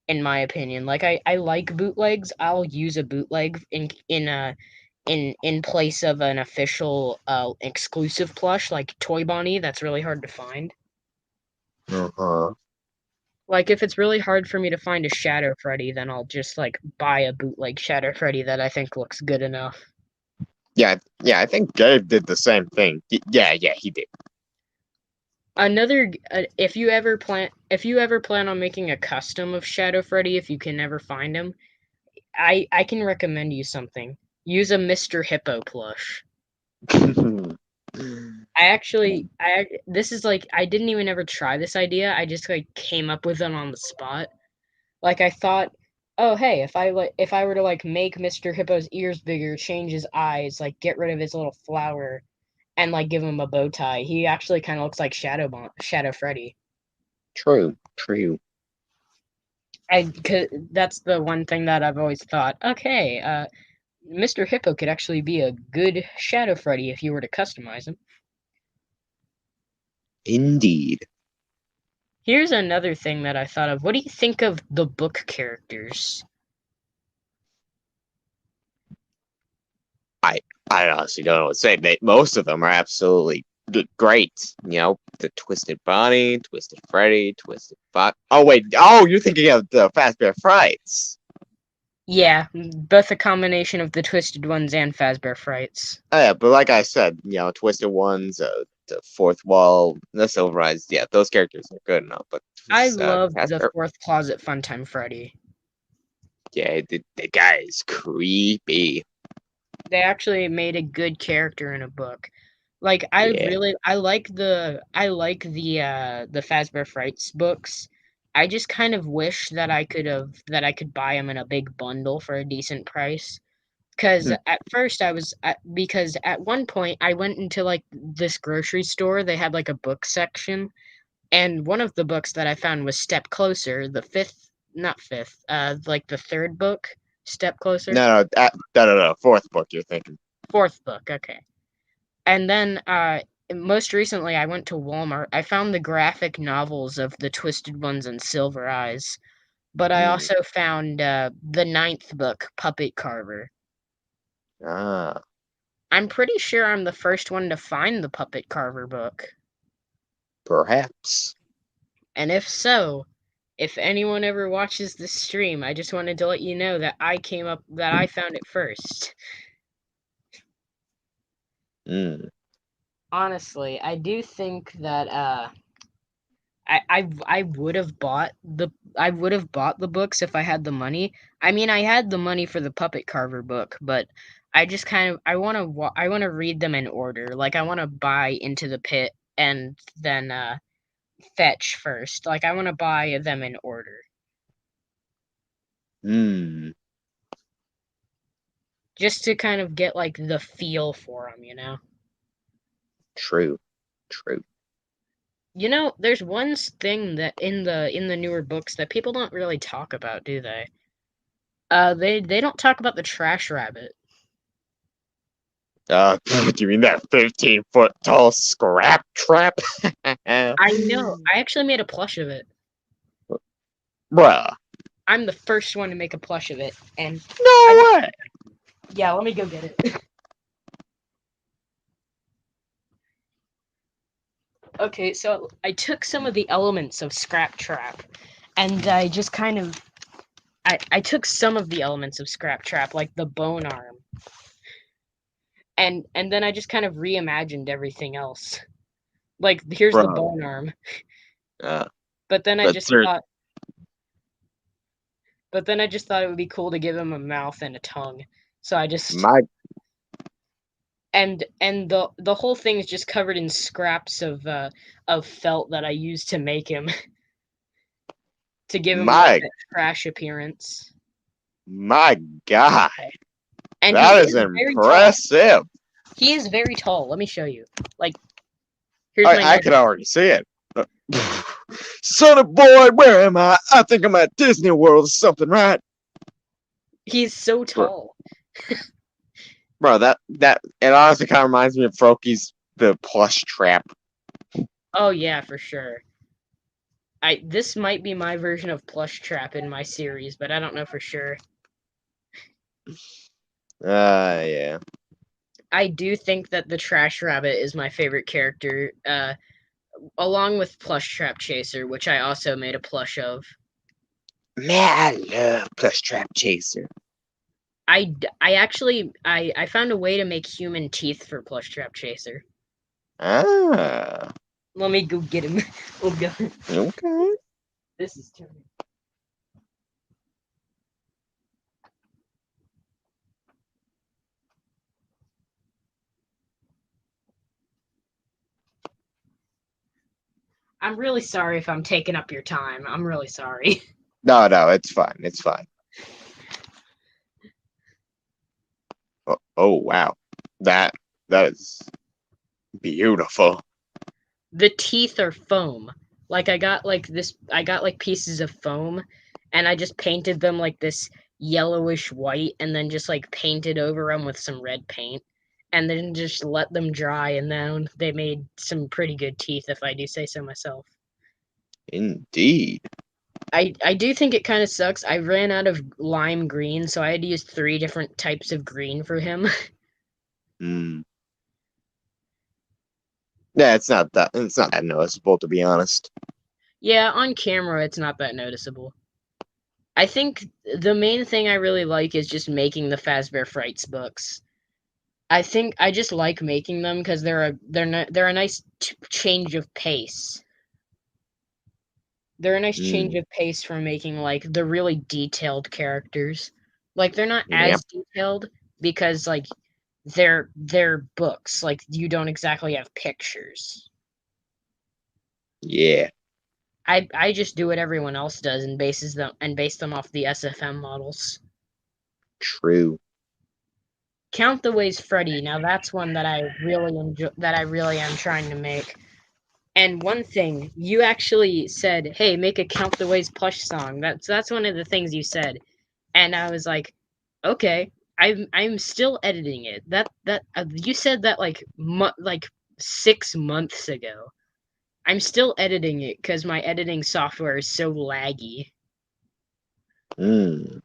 In my opinion, like I like bootlegs. I'll use a bootleg in place of an official exclusive plush like Toy Bonnie that's really hard to find. Uh-huh. Like if it's really hard for me to find a Shadow Freddy, then I'll just like buy a bootleg Shadow Freddy that I think looks good enough. Yeah, yeah, I think Gabe did the same thing. Yeah, yeah, he did. Another if you ever plan on making a custom of Shadow Freddy if you can never find him, I can recommend you something. Use a Mr. Hippo plush. This is like I didn't even ever try this idea. I just like came up with it on the spot. Like I thought Oh, hey, if I were to like make Mr. Hippo's ears bigger, change his eyes, like get rid of his little flower, and like give him a bow tie, he actually kind of looks like Shadow Freddy. True, true. That's the one thing that I've always thought. Okay, Mr. Hippo could actually be a good Shadow Freddy if you were to customize him. Indeed. Here's another thing that I thought of. What do you think of the book characters? I honestly don't know what to say. Most of them are absolutely great. You know, the Twisted Bonnie, Twisted Freddy, Twisted Fox. Oh wait, oh you're thinking of the Fazbear Frights. Yeah, both a combination of the Twisted Ones and Fazbear Frights. Oh, yeah, but like I said, you know, Twisted Ones, the Fourth Wall, the Silver Eyes. Yeah, those characters are good enough. But I loved the Fazbear, Fourth Closet Funtime Freddy. yeah, the guy is creepy. They actually made a good character in a book. Like Yeah. I like the Fazbear Frights books. I just kind of wish that I could buy them in a big bundle for a decent price. Because Hmm. at first because at one point I went into like this grocery store. They had like a book section, and one of the books that I found was Step Closer, the fifth, not fifth, like the third book, Step Closer, No, fourth book you're thinking. fourth book. Okay. And then most recently I went to Walmart. I found the graphic novels of the Twisted Ones and Silver Eyes, but I Hmm. also found the ninth book, Puppet Carver. Ah, I'm pretty sure I'm the first one to find the Puppet Carver book. perhaps. And if so, if anyone ever watches this stream, I just wanted to let you know that I found it first. Hmm. Honestly, I do think that I would have bought the books if I had the money. I mean, I had the money for the Puppet Carver book, but I just kind of I want to read them in order. Like I want to buy Into the Pit and then Fetch first. Like I want to buy them in order. Hmm. Just to kind of get like the feel for them, you know. True. True. You know, there's one thing that in the newer books that people don't really talk about, do they? They don't talk about the trash rabbit. Do you mean that 15-foot tall scrap trap? I know. I actually made a plush of it. Bruh. I'm the first one to make a plush of it, and I No just way. yeah, let me go get it. Okay, so I took some of the elements of Scrap Trap, and I just kind of I took some of the elements of Scrap Trap, like the bone arm, and then I just kind of reimagined everything else. Like here's the Bro. bone arm, Uh, but then I but just ser- thought but then I just thought it would be cool to give him a mouth and a tongue. So I just my and the whole thing is just covered in scraps of felt that I used to make him to give him like my that trash appearance. my guy. And he That is is very tall. impressive. He is very tall. Let me show you. Like here's my I can measurement. already see it. Sonny boy, where am I? I think I'm at Disney World or something, right? He's so Bro, tall. that it honestly kind of reminds me of Froaky's the plush trap. Oh yeah, for sure. This might be my version of Plush Trap in my series, but I don't know for sure. Yeah. I do think that the Trash Rabbit is my favorite character, along with Plush Trap Chaser, which I also made a plush of. Man, I love plush trap chaser. I found a way to make human teeth for Plush Trap Chaser. Ah, Let me go get him. Oh god, okay. this is turning. I'm really sorry if I'm taking up your time. I'm really sorry. No, it's fine. It's fine. Oh wow, that is beautiful. The teeth are foam. Like I got like pieces of foam, and I just painted them like this yellowish white, and then just like painted over them with some red paint, and then just let them dry, and then they made some pretty good teeth, if I do say so myself. Indeed. I do think it kind of sucks. I ran out of lime green, so I had to use 3 different types of green for him. Hmm. Yeah, it's not that noticeable, to be honest. Yeah, on camera it's not that noticeable. I think the main thing I really like is just making the Fazbear Frights books. I think I just like making them because they're a nice change of pace. They're a nice change Hmm. of pace from making like the really detailed characters. Like they're not Yeah. as detailed because like they're books. Like you don't exactly have pictures. Yeah. I just do what everyone else does and base them off the SFM models. True. Count the Ways Freddy. Now that's one that I really enjoy. That I really am trying to make. And one thing you actually said, "Hey, make a Count the Ways Plush song." That's one of the things you said, and I was like, "Okay." I'm still editing it. That you said that like 6 months ago. I'm still editing it because my editing software is so laggy. Hmm.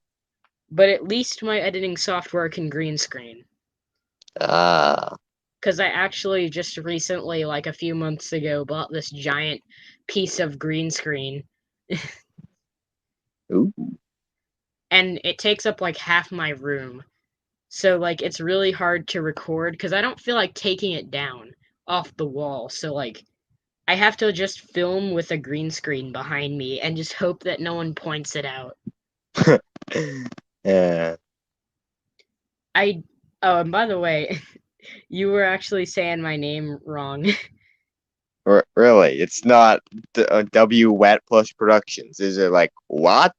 But at least my editing software can green screen. Ah. Because I actually just recently, like a few months ago, bought this giant piece of green screen, Ooh. and it takes up like half my room. So like it's really hard to record because I don't feel like taking it down off the wall. So like I have to just film with a green screen behind me and just hope that no one points it out. Yeah. I Oh, and by the way, you were actually saying my name wrong. Really, it's not W Wet Plush Productions. Is it like what?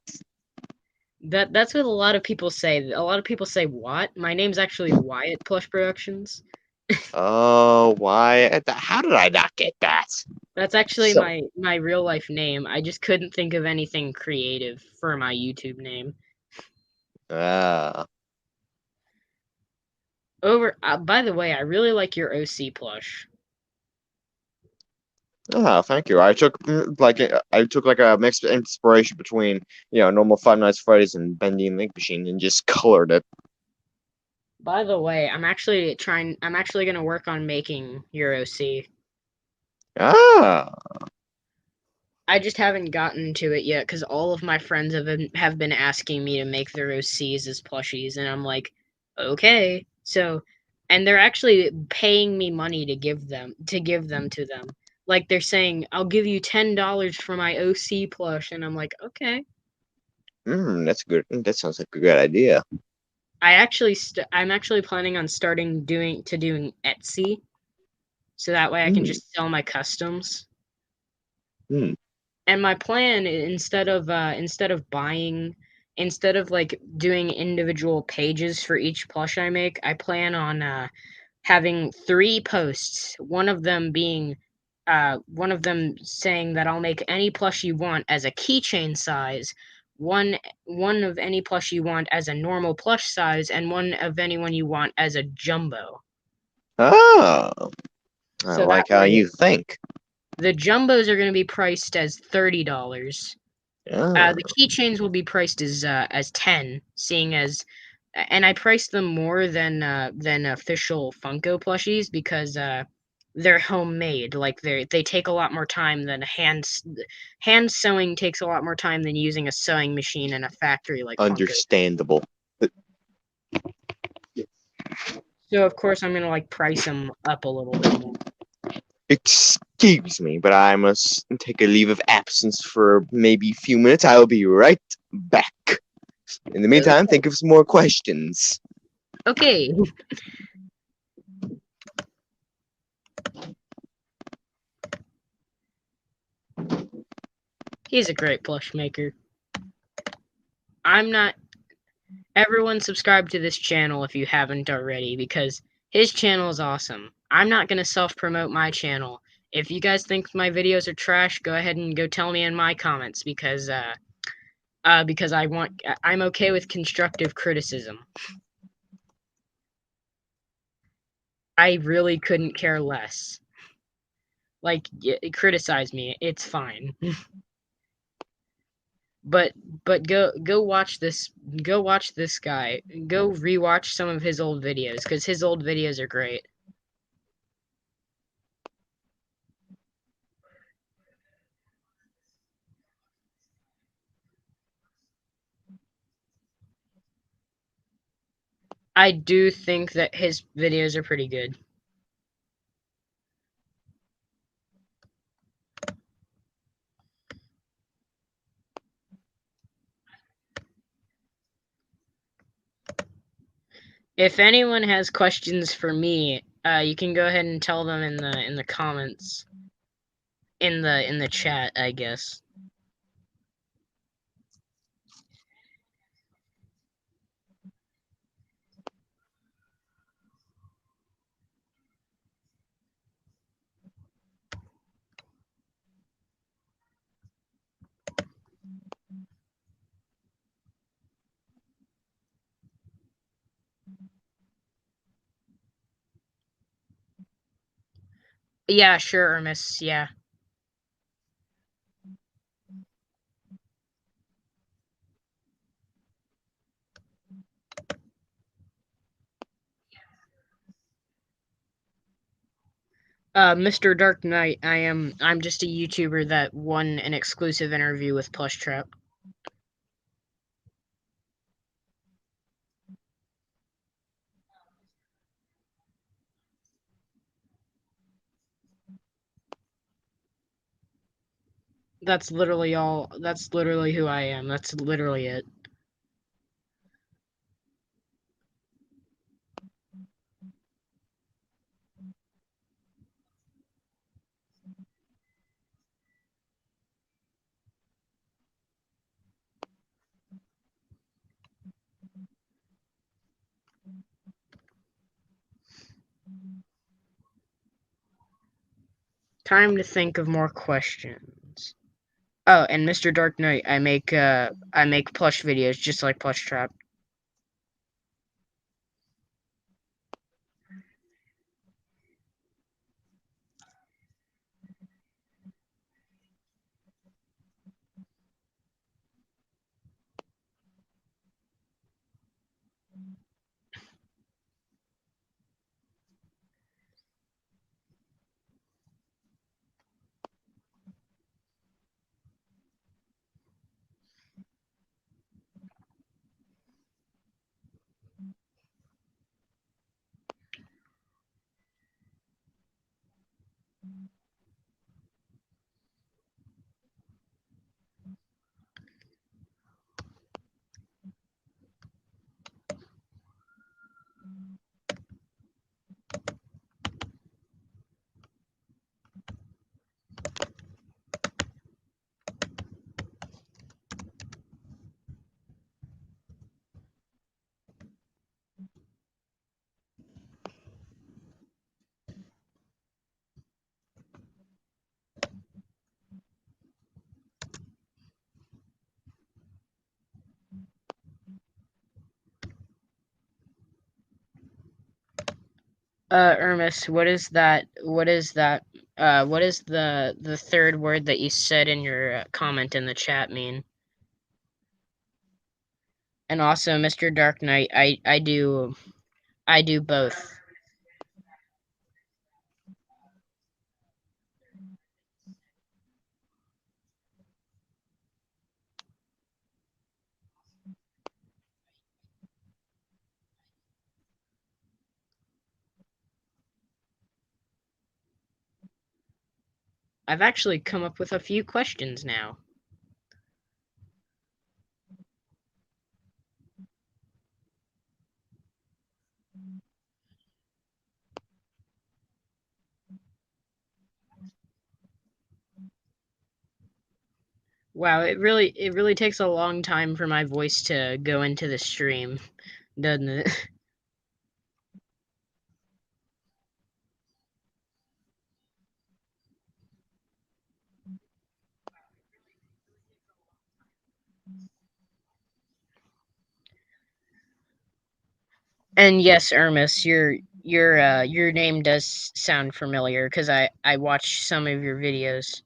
That's what a lot of people say. A lot of people say what? My name's actually Wyatt Plush Productions. Oh, why? How did I not get that? That's actually So, my real life name. I just couldn't think of anything creative for my YouTube name. ah, By the way, I really like your OC plush. thank you. I took like a mixed inspiration between normal Five Nights at Freddy's and Bendy and Link Machine and just colored it. By the way, I'm actually gonna work on making your OC. Ah, I just haven't gotten to it yet because all of my friends have been asking me to make their OCs as plushies, and I'm like, okay. So, and they're actually paying me money to give them to them. Like they're saying, I'll give you $10 for my OC plush, and I'm like, okay. that's good. That sounds like a good idea. I'm actually planning on starting doing Etsy, so that way I can Hmm. just sell my customs. Hmm. And my plan instead of like doing individual pages for each plush I make, I plan on having 3 posts, one of them saying that I'll make any plush you want as a keychain size, one one of any plush you want as a normal plush size, and one of anyone you want as a jumbo. Oh, I So that like how way you think. the jumbos are going to be priced as $30. Ah, The keychains will be priced as 10, seeing as, and I priced them more than official Funko plushies because they're homemade. Like they take a lot more time than hand sewing takes a lot more time than using a sewing machine in a factory like Funko. understandable. So of course I'm gonna like price them up a little bit more. Excuse me, but I must take a leave of absence for maybe a few minutes. I'll be right back. In the meantime, think of some more questions. Okay. He's a great plush maker. I'm not everyone subscribe to this channel if you haven't already, because his channel is awesome. I'm not gonna self-promote my channel. If you guys think my videos are trash, go ahead and go tell me in my comments, because I'm okay with constructive criticism. I really couldn't care less. Like, criticize me, it's fine. but go watch this. Go watch this guy. Go rewatch some of his old videos, because his old videos are great. I do think that his videos are pretty good. If anyone has questions for me, you can go ahead and tell them in the comments, in the chat, I guess. Yeah, sure, Hermes. Yeah. Mr. Dark Knight, I'm just a YouTuber that won an exclusive interview with Plush. That's literally all. That's literally who I am. That's literally it. Time to think of more questions. Oh, and Mr. Dark Knight, I make plush videos just like Plush Trap. Ermis, what is that? What is that? What is the third word that you said in your comment in the chat mean? And also, Mr. Dark Knight, I do both. I've actually come up with a few questions now. Wow, it really takes a long time for my voice to go into the stream, doesn't it? And yes, Ermis, your name does sound familiar because I watched some of your videos.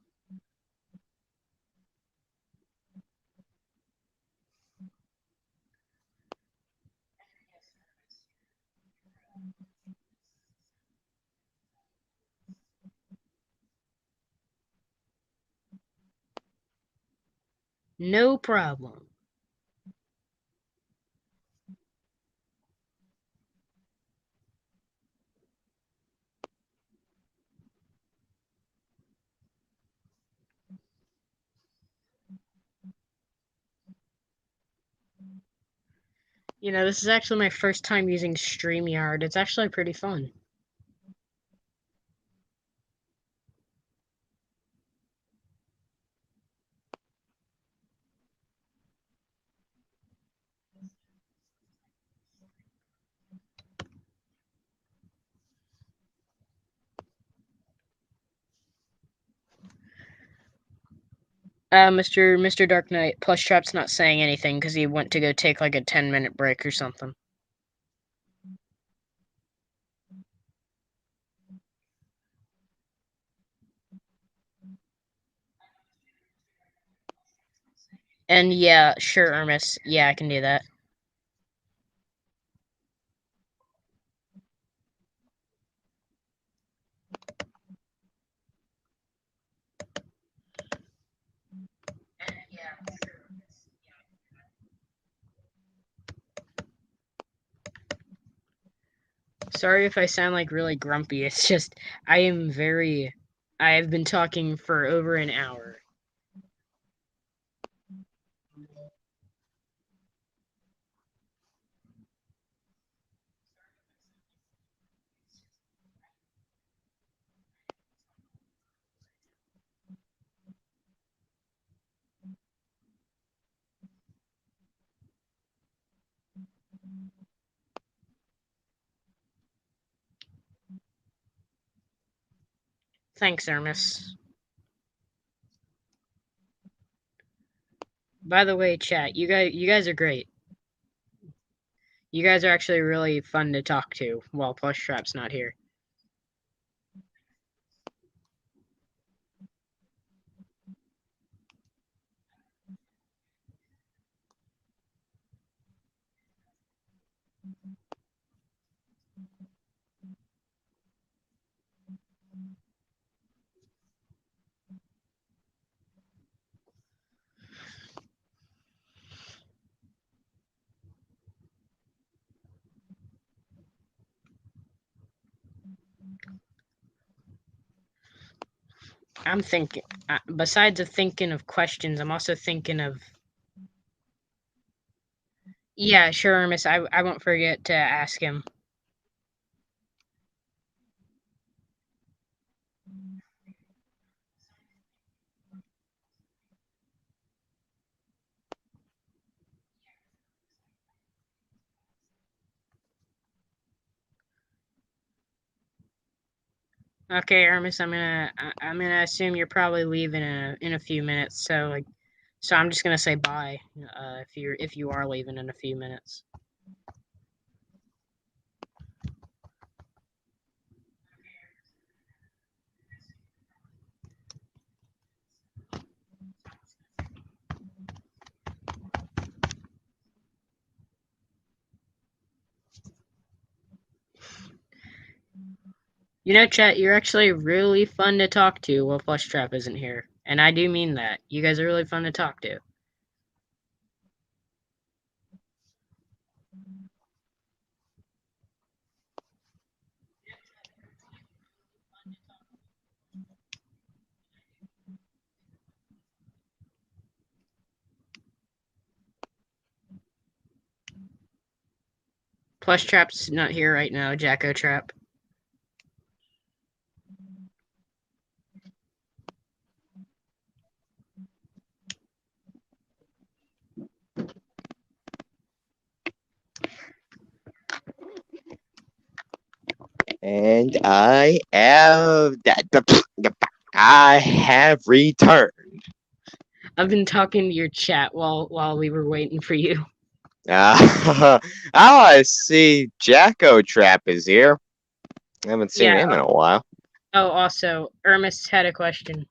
No problem. You know, this is actually my first time using StreamYard. It's actually pretty fun. Mr. Dark Knight, Plush Trap's not saying anything because he went to go take like a 10-minute break or something. And yeah, sure, Ermis. Yeah, I can do that. Sorry if I sound like really grumpy. It's just I have been talking for over an hour. Thanks, Ermis. By the way, chat, you guys are great. You guys are actually really fun to talk to while Plush Trap's not here. I'm thinking, besides of thinking of questions, I'm also thinking of. Yeah, sure, Ermis. I won't forget to ask him. Okay, Ermis, I'm gonna assume you're probably leaving in a few minutes. So I'm just gonna say bye. If you are leaving in a few minutes. You know, chat, you're actually really fun to talk to while Plush Trap isn't here, and I do mean that. You guys are really fun to talk to. Plush Trap's not here right now. Jacko Trap. And I have I have returned. I've been talking to your chat while we were waiting for you. Oh, I see. Jacko Trap is here. I haven't seen Yeah. him in a while. Oh, also, Ermis had a question.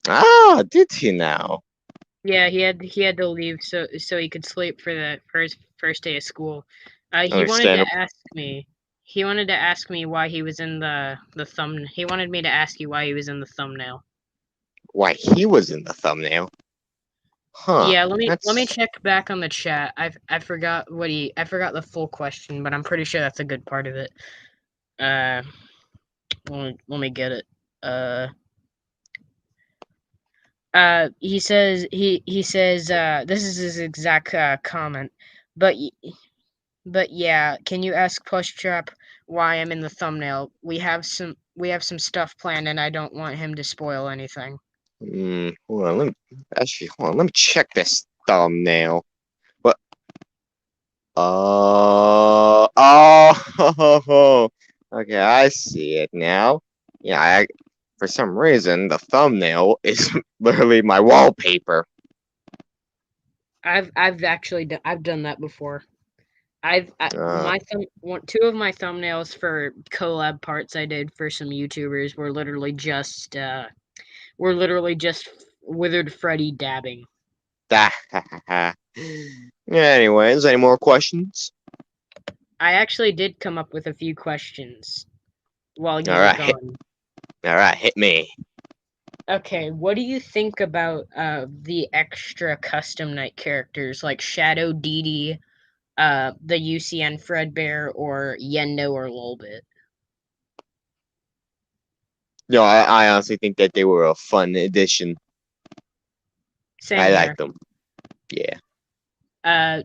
Ah, did he now? Yeah, he had to leave so he could sleep for his first day of school. He wanted to Understandable. ask me. He wanted to ask me why he was in the thumb. He wanted me to ask you why he was in the thumbnail. Why, he was in the thumbnail. Huh. Yeah, let me That's check back on the chat. I forgot I forgot the full question, but I'm pretty sure that's a good part of it. Uh, let me get it. Uh, he says this is his exact comment, but but yeah, can you ask Plush Trap why I'm in the thumbnail? We have some stuff planned, and I don't want him to spoil anything. hold on, let me check this thumbnail. What? Oh, okay, I see it now. Yeah, for some reason, the thumbnail is literally my wallpaper. I've actually I've done that before. Uh, Two of my thumbnails for collab parts I did for some YouTubers were literally just Withered Freddy dabbing. anyways, any more questions? I actually did come up with a few questions while you All were right, gone. hit me. Okay, what do you think about the extra custom night characters like Shadow Dee, the UCN Fredbear, or Yendo or Lolbit? No, I honestly think that they were a fun addition. Same I like here. them. Yeah. Uh,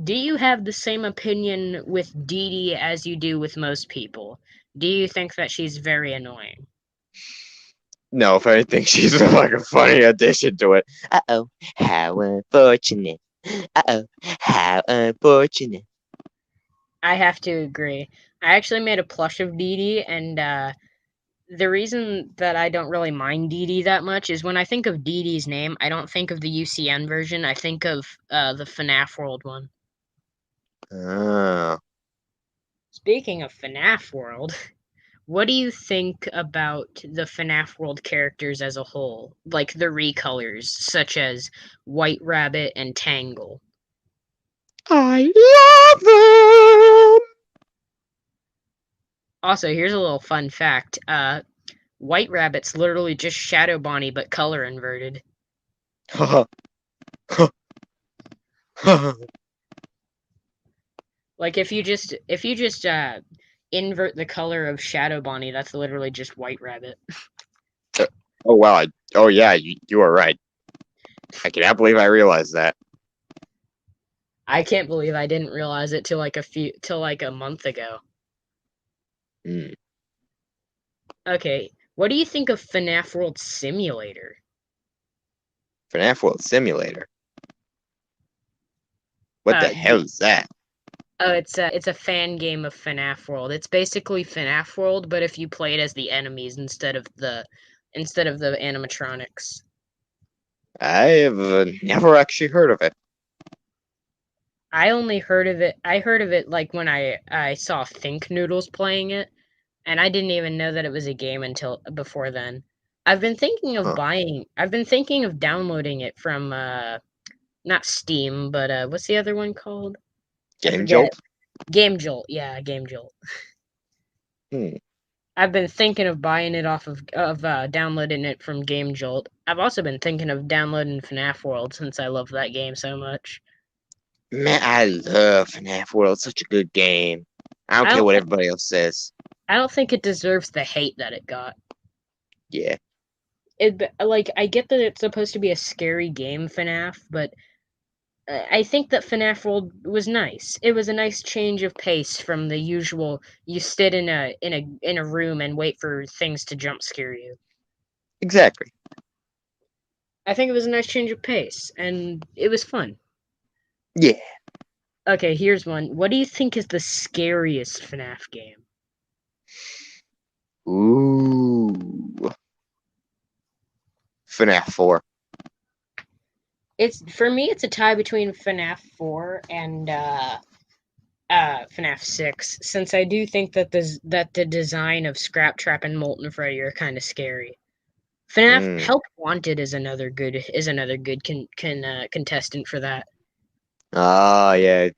do you have the same opinion with Dee as you do with most people? Do you think that she's very annoying? No, if anything, she's like a funny addition to it. Uh-oh, how unfortunate. Uh-oh, how unfortunate. I have to agree. I actually made a plush of Dee, and the reason that I don't really mind Dee that much is when I think of Dee's name, I don't think of the UCN version. I think of the FNAF World one. Oh. Speaking of FNAF World, what do you think about the FNAF World characters as a whole? Like the recolors, such as White Rabbit and Tangle. I love Also, here's a little fun fact. White Rabbit's literally just Shadow Bonnie, but color inverted. them. Like if you just invert the color of Shadow Bonnie, that's literally just White Rabbit. Oh, wow. Oh, yeah, you are right. I cannot believe I realized that. I can't believe I didn't realize it till like a month ago. Mm. Okay, what do you think of FNAF World Simulator? FNAF World Simulator. What the Do hell is that? Oh, it's a fan game of FNAF World. It's basically FNAF World, but if you play it as the enemies instead of the animatronics. I have never actually heard of it. I only heard of it. I heard of it like when I saw Think Noodles playing it, and I didn't even know that it was a game until before then. I've been thinking of Huh. buying. I've been thinking of downloading it from not Steam, but what's the other one called? I Game forget. Jolt? Game Jolt. Yeah, Game Jolt. Hmm. I've been thinking of buying it off of downloading it from Game Jolt. I've also been thinking of downloading FNAF World since I love that game so much. Man, I love FNAF World. It's such a good game. I don't I care don't what think everybody else says. I don't think it deserves the hate that it got. Yeah. I get that it's supposed to be a scary game, FNAF, but I think that FNAF World was nice. It was a nice change of pace from the usual. You sit in a room and wait for things to jump scare you. Exactly. I think it was a nice change of pace, and it was fun. Yeah. Okay, here's one. What do you think is the scariest FNAF game? Ooh. Fnaf 4. It's for me. It's a tie between FNAF 4 and FNAF 6, since I do think that the design of Scrap Trap and Molten Freddy are kind of scary. FNAF Help Wanted is another good contestant for that. Ah, yeah.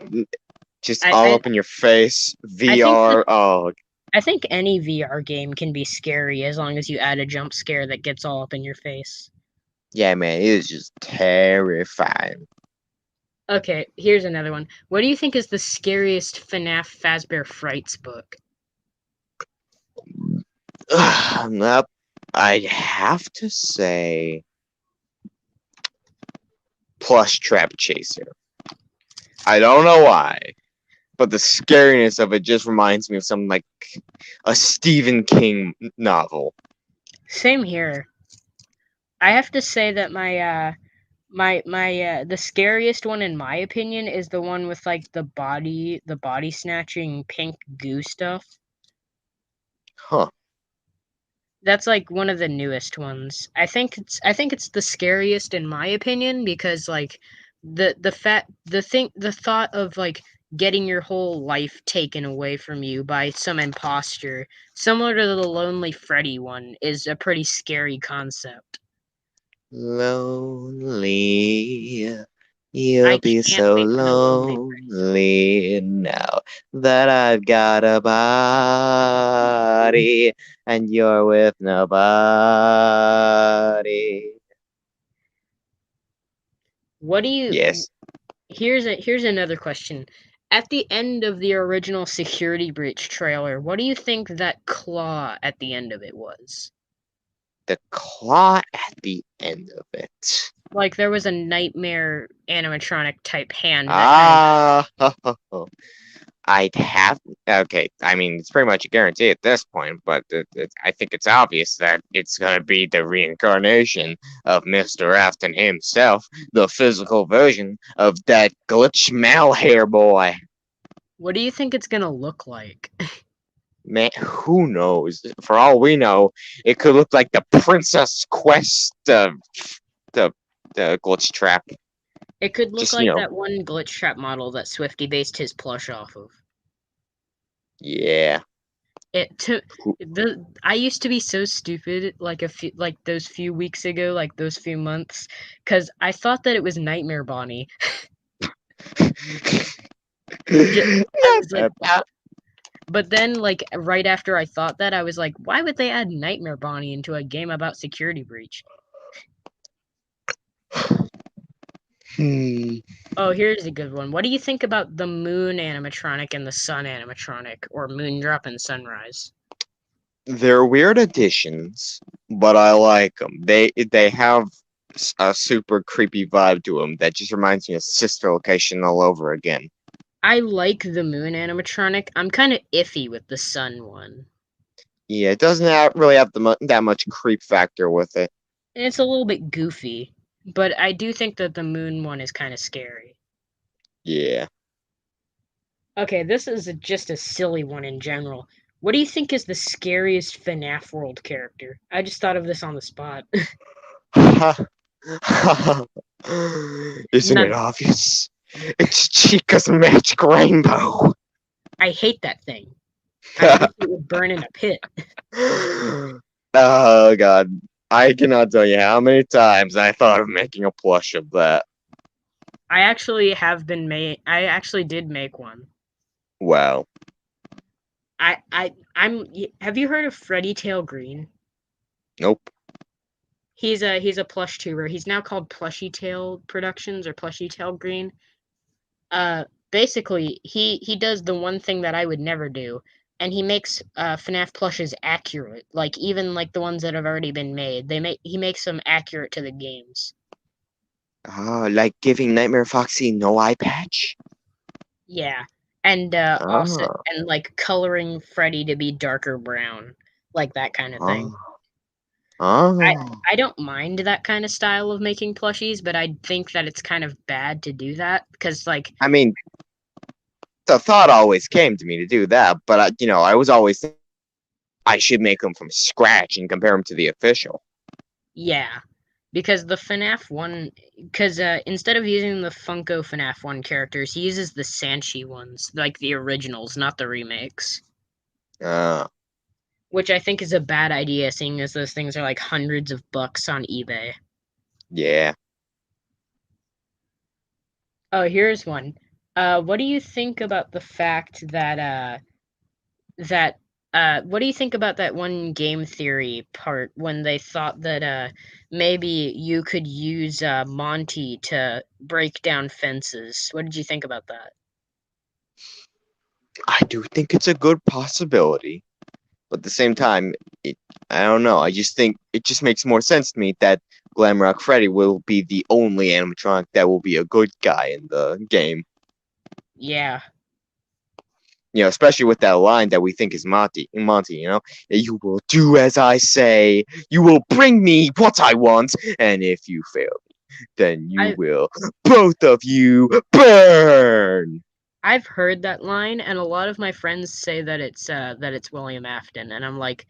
Just I, all I up in your face. I think VR. Oh, I think any VR game can be scary as long as you add a jump scare that gets all up in your face. yeah, man. It is just terrifying. Okay, here's another one. What do you think is the scariest FNAF Fazbear Frights book? Nope. I'd have to say Plush Trap Chaser. I don't know why, but the scariness of it just reminds me of something like a Stephen King novel. Same here. I have to say that the scariest one in my opinion is the one with like the body snatching pink goo stuff. Huh. That's like one of the newest ones. I think it's the scariest in my opinion because like the thought of like getting your whole life taken away from you by some imposter, similar to the Lonely Freddy one, is a pretty scary concept. Lonely. I You'll be can't so wait for the Lonely Freddy song. lonely now that I've got a body and you're with nobody. What do you Yes. here's another question. At the end of the original Security Breach trailer, what do you think that claw at the end of it was? The claw at the end of it. Like there was a nightmare animatronic type hand that kind of Ah, I'd have. Okay, I mean, it's pretty much a guarantee at this point, but I think it's obvious that it's going to be the reincarnation of Mr. Afton himself, the physical version of that glitch malhair boy. What do you think it's gonna look like? Man, who knows? For all we know, it could look like the Princess Quest of the glitch trap. It could look Just, like that one glitch trap model that Swifty based his plush off of. yeah. I used to be so stupid like those few weeks ago, like those few months, because I thought that it was Nightmare Bonnie. I was like, but then like right after I thought that, I was like, why would they add Nightmare Bonnie into a game about Security Breach? Oh, here's a good one. What do you think about the Moon animatronic and the Sun animatronic, or Moondrop and Sunrise? They're weird additions, but I like them. They have a super creepy vibe to them that just reminds me of Sister Location all over again. I like the Moon animatronic. I'm kind of iffy with the Sun one. Yeah, it doesn't really have that much creep factor with it. And it's a little bit goofy, but I do think that the Moon one is kind of scary. Yeah. Okay, this is just a silly one in general. What do you think is the scariest FNAF World character? I just thought of this on the spot. Isn't it None. obvious? It's Chica's Magic Rainbow. I hate that thing. I wish it would burn in a pit. Oh god. I cannot tell you how many times I thought of making a plush of that. I actually did make one. Wow. Have you heard of Freddy Tail Green? Nope. He's a plush tuber. He's now called Plushy Tail Productions or Plushy Tail Green. Basically he does the one thing that I would never do, and he makes FNAF plushes accurate. Like even like the ones that have already been made. He makes them accurate to the games. Oh, like giving Nightmare Foxy no eye patch? Yeah. And also Oh. and like coloring Freddy to be darker brown. Like that kind of thing. Oh. Oh. I don't mind that kind of style of making plushies, but I think that it's kind of bad to do that because like I mean, the thought always came to me to do that, but I was always I should make them from scratch and compare them to the official. Yeah, because the FNAF one, because instead of using the Funko FNAF one characters, he uses the Sanchi ones, like the originals, not the remakes. Uh, Which I think is a bad idea, seeing as those things are like hundreds of bucks on eBay. yeah. Oh, here's one. What do you think about the fact that what do you think about that one game theory part when they thought that maybe you could use Monty to break down fences? What did you think about that? I do think it's a good possibility. But at the same time, I don't know. I just think it just makes more sense to me that Glamrock Freddy will be the only animatronic that will be a good guy in the game. Yeah. You know, especially with that line that we think is Monty, you know, you will do as I say, you will bring me what I want, and if you fail me, then you will, both of you, burn! I've heard that line, and a lot of my friends say that it's William Afton, and I'm like,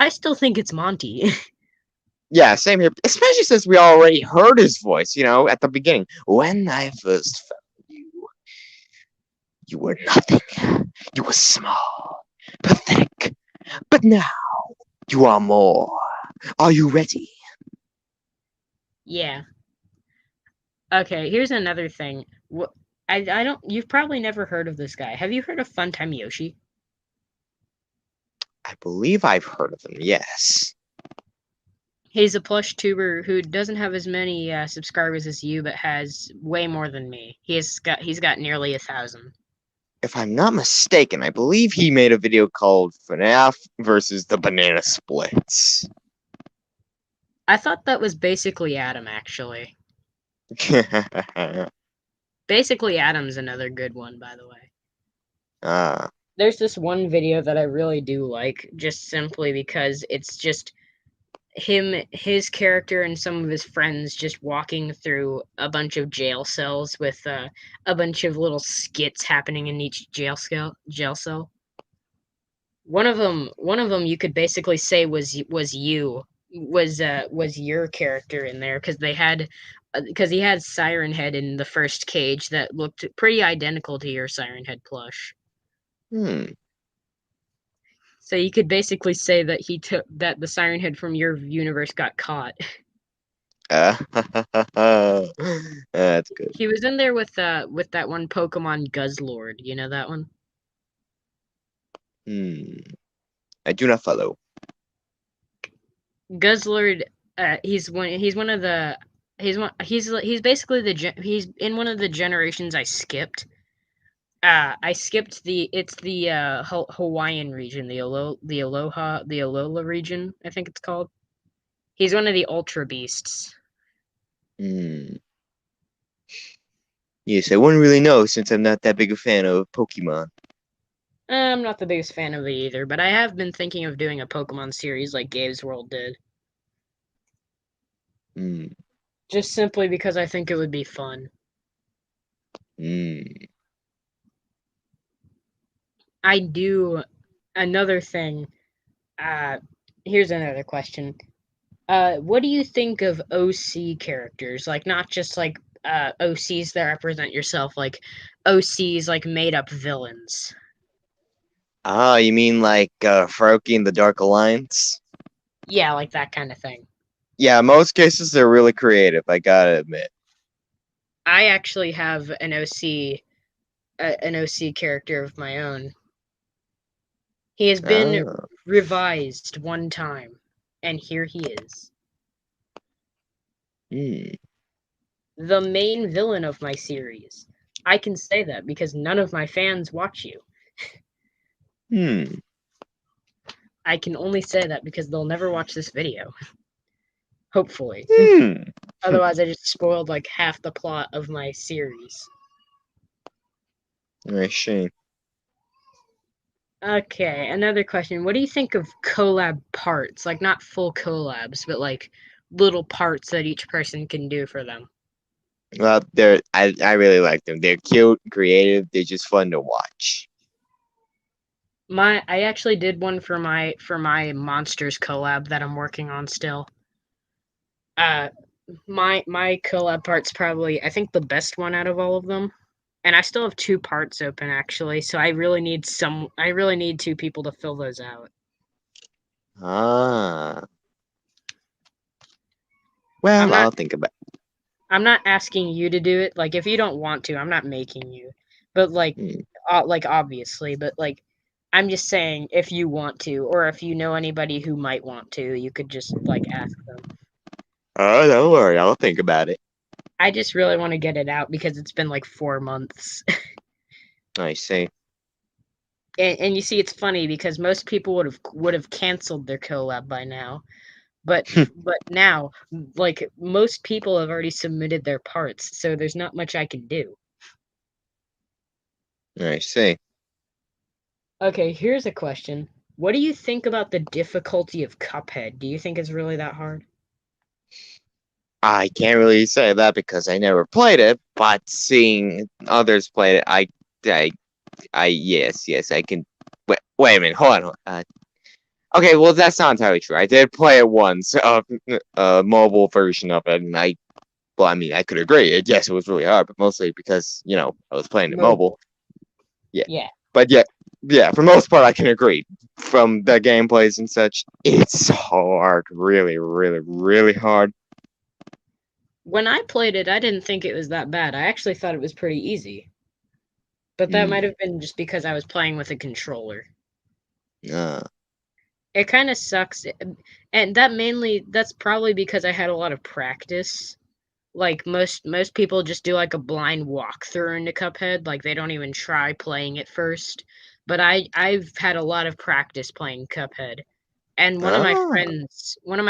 I still think it's Monty. Yeah, same here, especially since we already heard his voice, you know, at the beginning. When I first found you, you were nothing. You were small, pathetic. But now, you are more. Are you ready? Yeah. Okay, here's another thing. I don't. You've probably never heard of this guy. Have you heard of Funtime Yoshi? I believe I've heard of him, yes. He's a plush tuber who doesn't have as many subscribers as you, but has way more than me. He's got nearly 1,000. If I'm not mistaken, I believe he made a video called Fnaf versus the Banana Splits. I thought that was basically Adam, actually. Ah. Basically Adam's another good one, by the way. There's this one video that I really do like, just simply because it's just his character and some of his friends just walking through a bunch of jail cells with a bunch of little skits happening in each jail cell. One of them you could basically say was your character in there, because he had Siren Head in the first cage that looked pretty identical to your Siren Head plush. So you could basically say that that the Siren Head from your universe got caught. That's good. He was in there with that one Pokemon Guzzlord. You know that one? I do not follow. Guzzlord. He's basically he's in one of the generations I skipped. I skipped the Hawaiian region, the Alola region, I think it's called. He's one of the Ultra Beasts. Yes, I wouldn't really know since I'm not that big a fan of Pokemon. I'm not the biggest fan of it either, but I have been thinking of doing a Pokemon series like Gabe's World did. Just simply because I think it would be fun. I do another thing. Here's another question. What do you think of OC characters? Like, not just like OCs that represent yourself, like OCs like made up villains. Ah, you mean like Faroki and the Dark Alliance? Yeah, like that kind of thing. Yeah, in most cases they're really creative, I gotta admit. I actually have an OC character of my own. He has been revised one time, and here he is. The main villain of my series. I can say that because none of my fans watch you. I can only say that because they'll never watch this video. Hopefully. Otherwise, I just spoiled like half the plot of my series. Nice shame. Okay, another question. What do you think of collab parts? Like, not full collabs, but like little parts that each person can do for them. Well, I really like them. They're cute, creative, they're just fun to watch. I actually did one for my Monsters collab that I'm working on still. Uh, my collab part's probably I think the best one out of all of them, and I still have 2 parts open actually. So I really need 2 people to fill those out. Ah, I'm well, not I'll think about I'm not asking you to do it. Like if you don't want to, I'm not making you. But it. like obviously, but like I'm just saying if you want to, or if you know anybody who might want to, you could just like ask them. Oh, don't worry, I'll think about it. I just really want to get it out because it's been like 4 months. I see. And you see, it's funny because most people would have canceled their collab by now, but now, like most people have already submitted their parts, so there's not much I can do. I see. Okay, here's a question: what do you think about the difficulty of Cuphead? Do you think it's really that hard? I can't really say that because I never played it, but seeing others play it, I, yes, I can. Wait a minute, hold on. Okay, well, that's not entirely true. I did play it once, a mobile version of it, and well, I mean, I could agree. Yes, it was really hard, but mostly because, I was playing it mobile. Mobile. Yeah. Yeah. But yeah, for most part, I can agree. From the gameplays and such, it's hard. Really, really, really hard. When I played it, I didn't think it was that bad. I actually thought it was pretty easy. But that might Mm. have been just because I was playing with a controller. Uh, It kind of sucks. And that's probably because I had a lot of practice. Like most people just do like a blind walkthrough into Cuphead, like they don't even try playing it first. But I've had a lot of practice playing Cuphead. And ah. one of my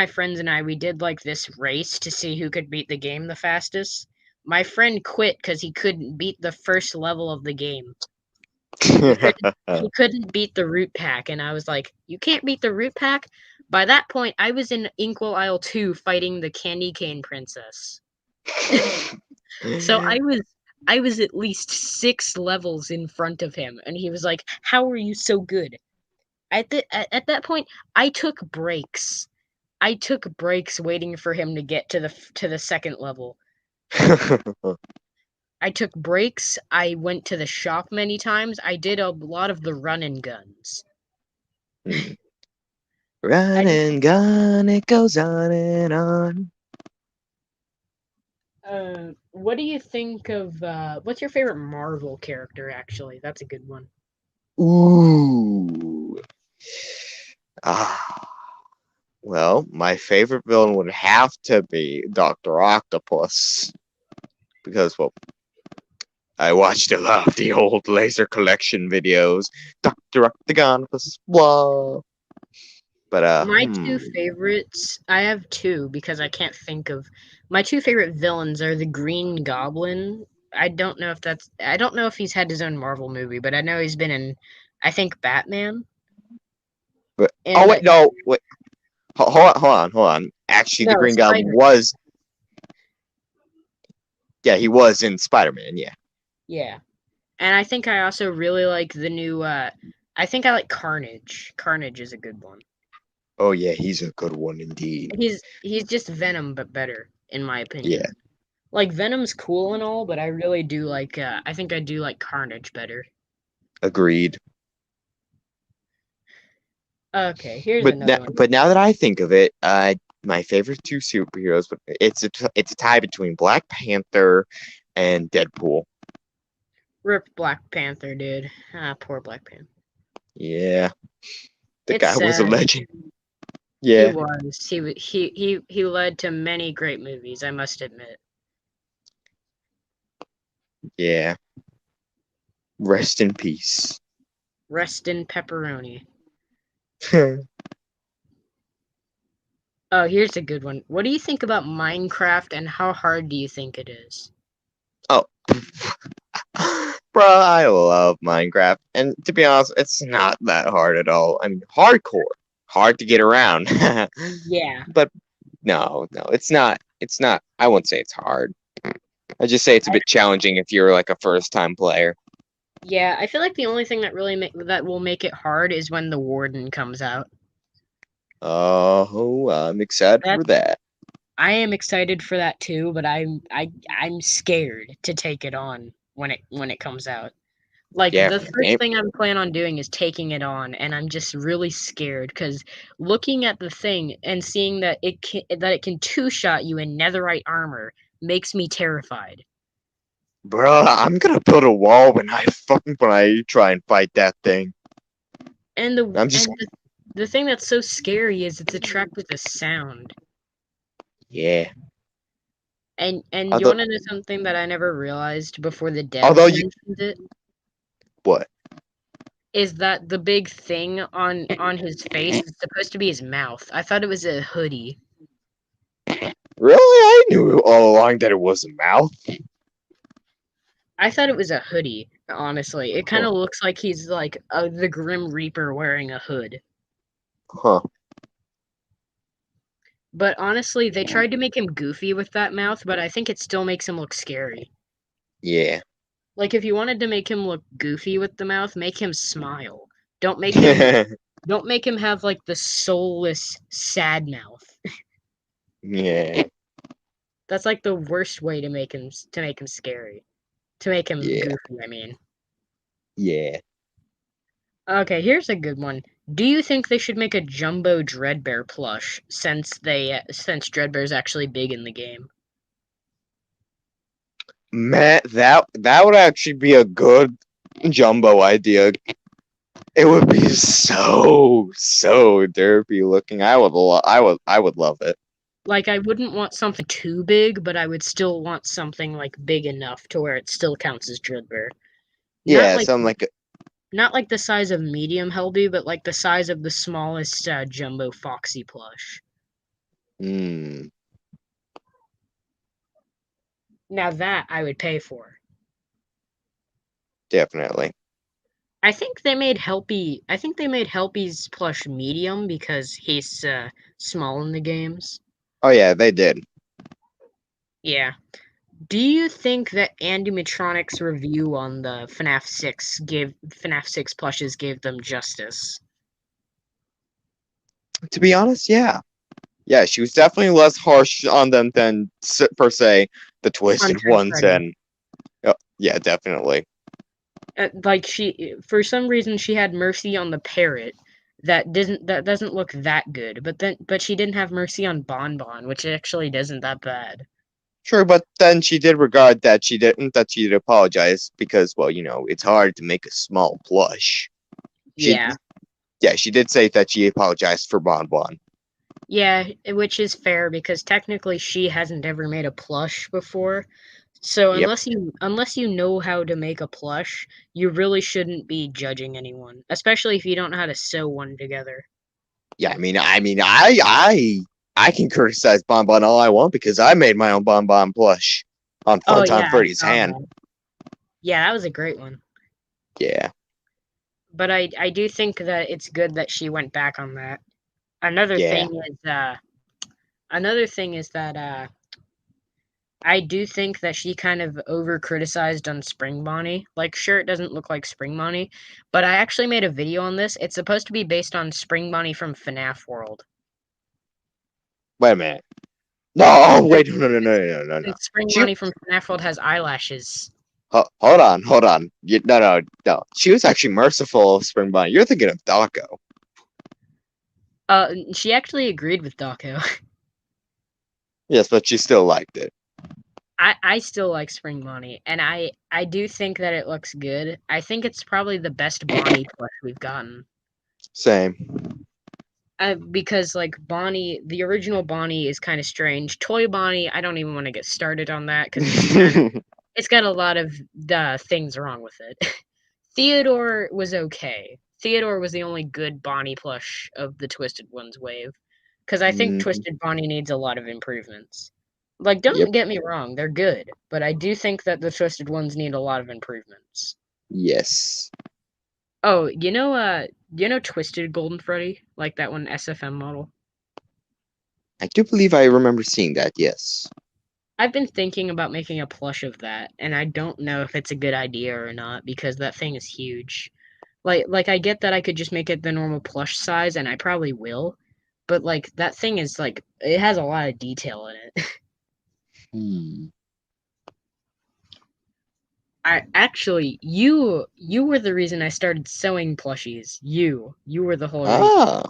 friends and I, we did like this race to see who could beat the game the fastest. My friend quit because he couldn't beat the first level of the game. He couldn't he couldn't beat the root pack, and I was like, "You can't beat the root pack?" By that point, I was in Inkwell Isle 2 fighting the Candy Cane Princess. So I was at least 6 levels in front of him, and he was like, "How are you so good?" At that point, I took breaks. I took breaks waiting for him to get to the second level. I took breaks. I went to the shop many times. I did a lot of the run and guns. I Run just and gun, it goes on and on. what do you think of what's your favorite Marvel character actually? That's a good one. Ooh. Ah. Well, my favorite villain would have to be Dr. Octopus. Because, well, I watched a lot of the old laser collection videos. Dr. Octagonopus, blah. But, My 2 favorites, I have 2 because I can't think of my 2 favorite villains are the Green Goblin. I don't know if he's had his own Marvel movie, but I know he's been in I think Batman oh, and wait, no, wait. Hold on. Actually, the no, Green Goblin Spider. was, yeah, he was in Spider-Man, yeah. Yeah. And I think I also really like the new I think I like Carnage. Carnage is a good one. Oh, yeah, he's a good one indeed. He's just Venom but better in my Yeah, opinion. Like Venom's cool and all, but I really do like I think I do like Carnage better. agreed. Okay, here's But another one. but now that I think of it, my favorite 2 superheroes, but it's a tie between Black Panther and Deadpool. Rip Black Panther, dude. Ah, poor Black Panther. Yeah, the It's guy was a sad. legend. He Yeah, was. He led to many great movies, I must admit. yeah. Rest in peace. Rest in pepperoni. Oh, here's a good one. What do you think about Minecraft and how hard do you think it is? Oh, bro, I love Minecraft, and to be honest, it's not that hard at all. I mean, hard to get around. Yeah. But no, it's not. It's not. I won't say it's hard. I just say it's a I bit challenging if you're like a first time player. Yeah, I feel like the only thing that that will make it hard is when the warden comes out. Oh, I'm excited That for that. I am excited for that too, but I'm scared to take it on when it comes out. Like Yeah, the from the first game. thing I plan on doing is taking it on, and I'm just really scared because looking at the thing and seeing that it can two shot you in netherite armor makes me terrified. Bro, I'm gonna build a wall when I try and fight that thing. And I'm just the thing that's so scary is it's attracted to sound. yeah. And you Although want to know something that I never realized before the although devs you mentioned it? what? Is that the big thing on his face is supposed to be his mouth. I thought it was a hoodie. Really? I knew all along that it was a mouth. I thought it was a hoodie, honestly. It kind Huh. of looks like he's like the Grim Reaper wearing a hood. Huh. But honestly, they tried to make him goofy with that mouth, but I think it still makes him look scary. Yeah. Like if you wanted to make him look goofy with the mouth, make him smile. Don't make him don't make him have like the soulless sad mouth. Yeah. That's like the worst way to make him scary. To make him Yeah. goofy, I mean. Yeah. Okay, here's a good one. Do you think they should make a jumbo Dreadbear plush since Dreadbear's actually big in the game? Man, that would actually be a good jumbo idea. It would be so derpy looking. I would love it. Like I wouldn't want something too big, but I would still want something like big enough to where it still counts as Dreadbear. Not Yeah, like something like not like the size of medium Helby, but like the size of the smallest jumbo Foxy plush. hmm, Now that I would pay for. definitely. I think they made Helpy's plush medium because he's small in the games. Oh yeah, they did. Yeah. Do you think that Animatronics review on the FNAF 6 plushes gave them justice? To be honest, yeah. Yeah, she was definitely less harsh on them than per se the twisted Hunter ones Freddy. and yeah, definitely. Like for some reason, she had mercy on the parrot. That doesn't look that good, but she didn't have mercy on Bonbon, which actually isn't that bad. Sure, but then she did regard that she did apologize because, well, it's hard to make a small plush. She, Yeah, yeah, she did say that she apologized for Bon Bon. yeah, which is fair because technically she hasn't ever made a plush before. So Yep. unless you know how to make a plush, you really shouldn't be judging anyone, especially if you don't know how to sew one together. Yeah, I can criticize Bon Bon all I want because I made my own Bon Bon plush on Oh Funtime yeah, I Freddy's saw hand. that. Yeah, that was a great one. Yeah. But I do think that it's good that she went back on that. Another Yeah. thing is another thing is that I do think that she kind of over criticized on Spring Bonnie. Like, sure, it doesn't look like Spring Bonnie, but I actually made a video on this. It's supposed to be based on Spring Bonnie from FNAF World. Wait a minute. No, oh, wait, no. Since Spring She Bonnie from FNAF World has eyelashes. hold on. No. She was actually merciful, Spring Bonnie. You're thinking of Daco. She actually agreed with Daco. Yes, but she still liked it. I still like Spring Bonnie, and I do think that it looks good. I think it's probably the best Bonnie plush we've gotten. Same. Because like Bonnie, the original Bonnie is kind of strange. Toy Bonnie, I don't even want to get started on that because it's got a lot of things wrong with it. Theodore was okay. Theodore was the only good Bonnie plush of the Twisted Ones wave. Because I think Mhm. Twisted Bonnie needs a lot of improvements. Like, Yep. don't get me wrong, they're good, but I do think that the Twisted Ones need a lot of improvements. Yes. Oh, you know Twisted Golden Freddy, like that one SFM model. I do believe I remember seeing that, yes. I've been thinking about making a plush of that, and I don't know if it's a good idea or not because that thing is huge. Like I get that I could just make it the normal plush size, and I probably will, but like that thing is like it has a lot of detail in it. Hmm. I actually you were the reason I started sewing plushies. You were the whole reason. Ah,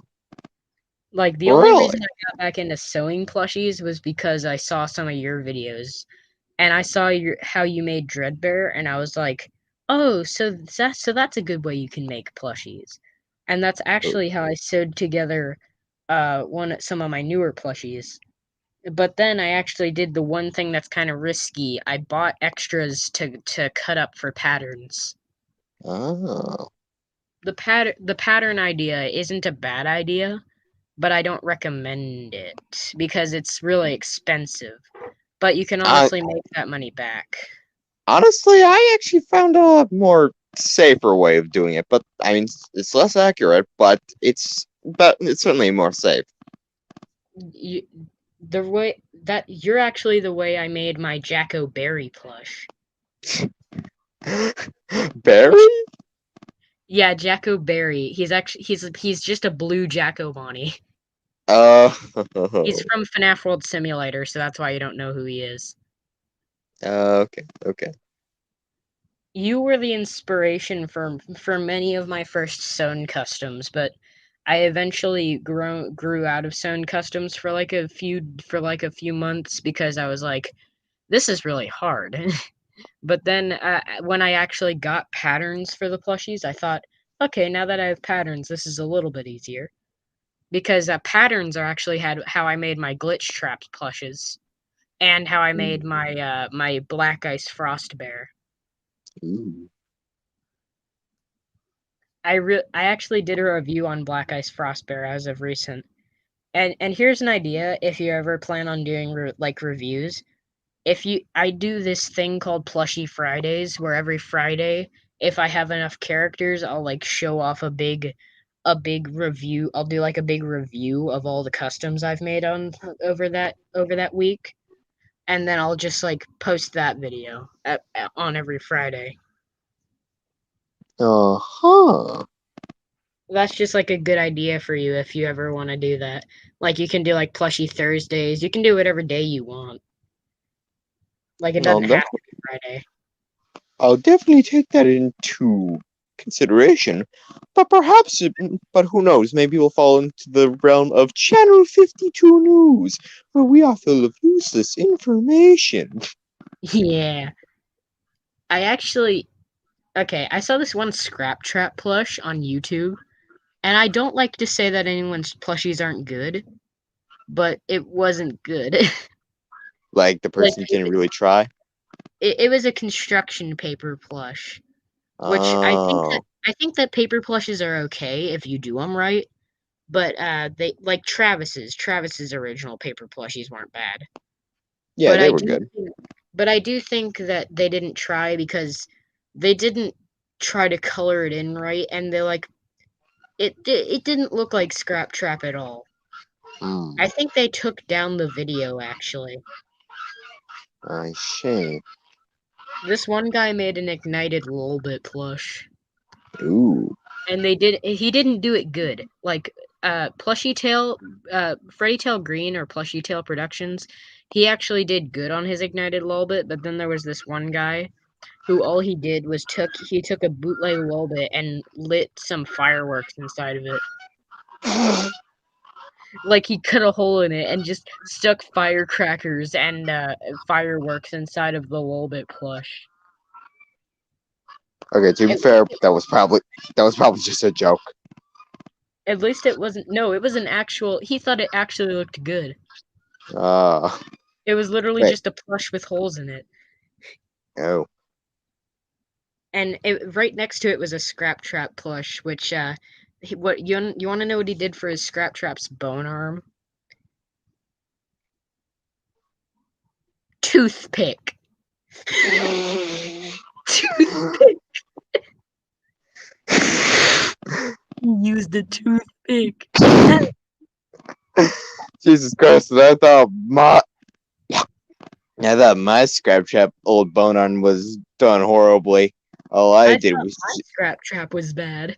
Like the only really? reason I got back into sewing plushies was because I saw some of your videos and I saw how you made Dreadbear, and I was like, "Oh, so that's a good way you can make plushies." And that's Oh, actually how I sewed together some of my newer plushies. But then I actually did the one thing that's kind of risky. I bought extras to cut up for patterns. oh. The pattern idea isn't a bad idea, but I don't recommend it because it's really expensive. But you can I honestly make that money back. honestly, I actually found a more safer way of doing it, but I mean, it's less accurate, but it's certainly more safe. You, the way that you're actually the way I made my Jacko Berry plush. Barry? Yeah, Jacko Berry. He's just a blue Jacko Bonnie. Oh, He's from Fnaf World Simulator, so that's why you don't know who he is. okay, okay. You were the inspiration for many of my first sewn customs, but I eventually grew out of sewn customs for like a few months because I was like, this is really hard. But then when I actually got patterns for the plushies, I thought, okay, now that I have patterns, this is a little bit easier because patterns are actually had how I made my glitch traps plushes and how I made Mm, my black ice frost bear. ooh. I actually did a review on Black Ice Frostbear as of recent. And here's an idea if you ever plan on doing like reviews. If you I do this thing called Plushy Fridays where every Friday if I have enough characters, I'll like show off a big review. I'll do like a big review of all the customs I've made on over that week, and then I'll just like post that video on every Friday. Uh-huh. That's just like a good idea for you if you ever want to do that. Like you can do like plushy Thursdays. You can do whatever day you want. Like it I'll doesn't have to definitely, be Friday. I'll definitely take that into consideration. But who knows? Maybe we'll fall into the realm of Channel 52 News, where we are full of useless information. Yeah. I actually okay, I saw this one Scrap Trap plush on YouTube, and I don't like to say that anyone's plushies aren't good, but it wasn't good. Like the like person didn't really try. it was a construction paper plush, which Oh, I think that paper plushes are okay if you do them right. But they like Travis's original paper plushies weren't bad. yeah, But they I were do good. think, but I do think that they didn't try because they didn't try to color it in right, and they like it didn't look like Scrap Trap at all. Hmm, I think they took down the video actually. I see. This one guy made an ignited Lolbit plush, Ooh. and he didn't do it good. Like Plushy Tail, Freddy Tail Green or Plushy Tail Productions, he actually did good on his ignited Lolbit, but then there was this one guy who all he did was took a bootleg Lolbit and lit some fireworks inside of it. Like he cut a hole in it and just stuck firecrackers and fireworks inside of the Lolbit plush. Okay, to be At fair, least it, that was probably just a joke. at least it wasn't. No, it was an actual. He thought it actually looked good. Uh, It was literally wait. just a plush with holes in it, Oh. and right next to it was a Scrap Trap plush. Which what you want to know what he did for his Scrap Trap's bone arm? Toothpick. Toothpick. He used a toothpick. Jesus Christ, I thought I thought my scrap trap old bone arm was done horribly. All I I did thought was. my scrap trap was bad.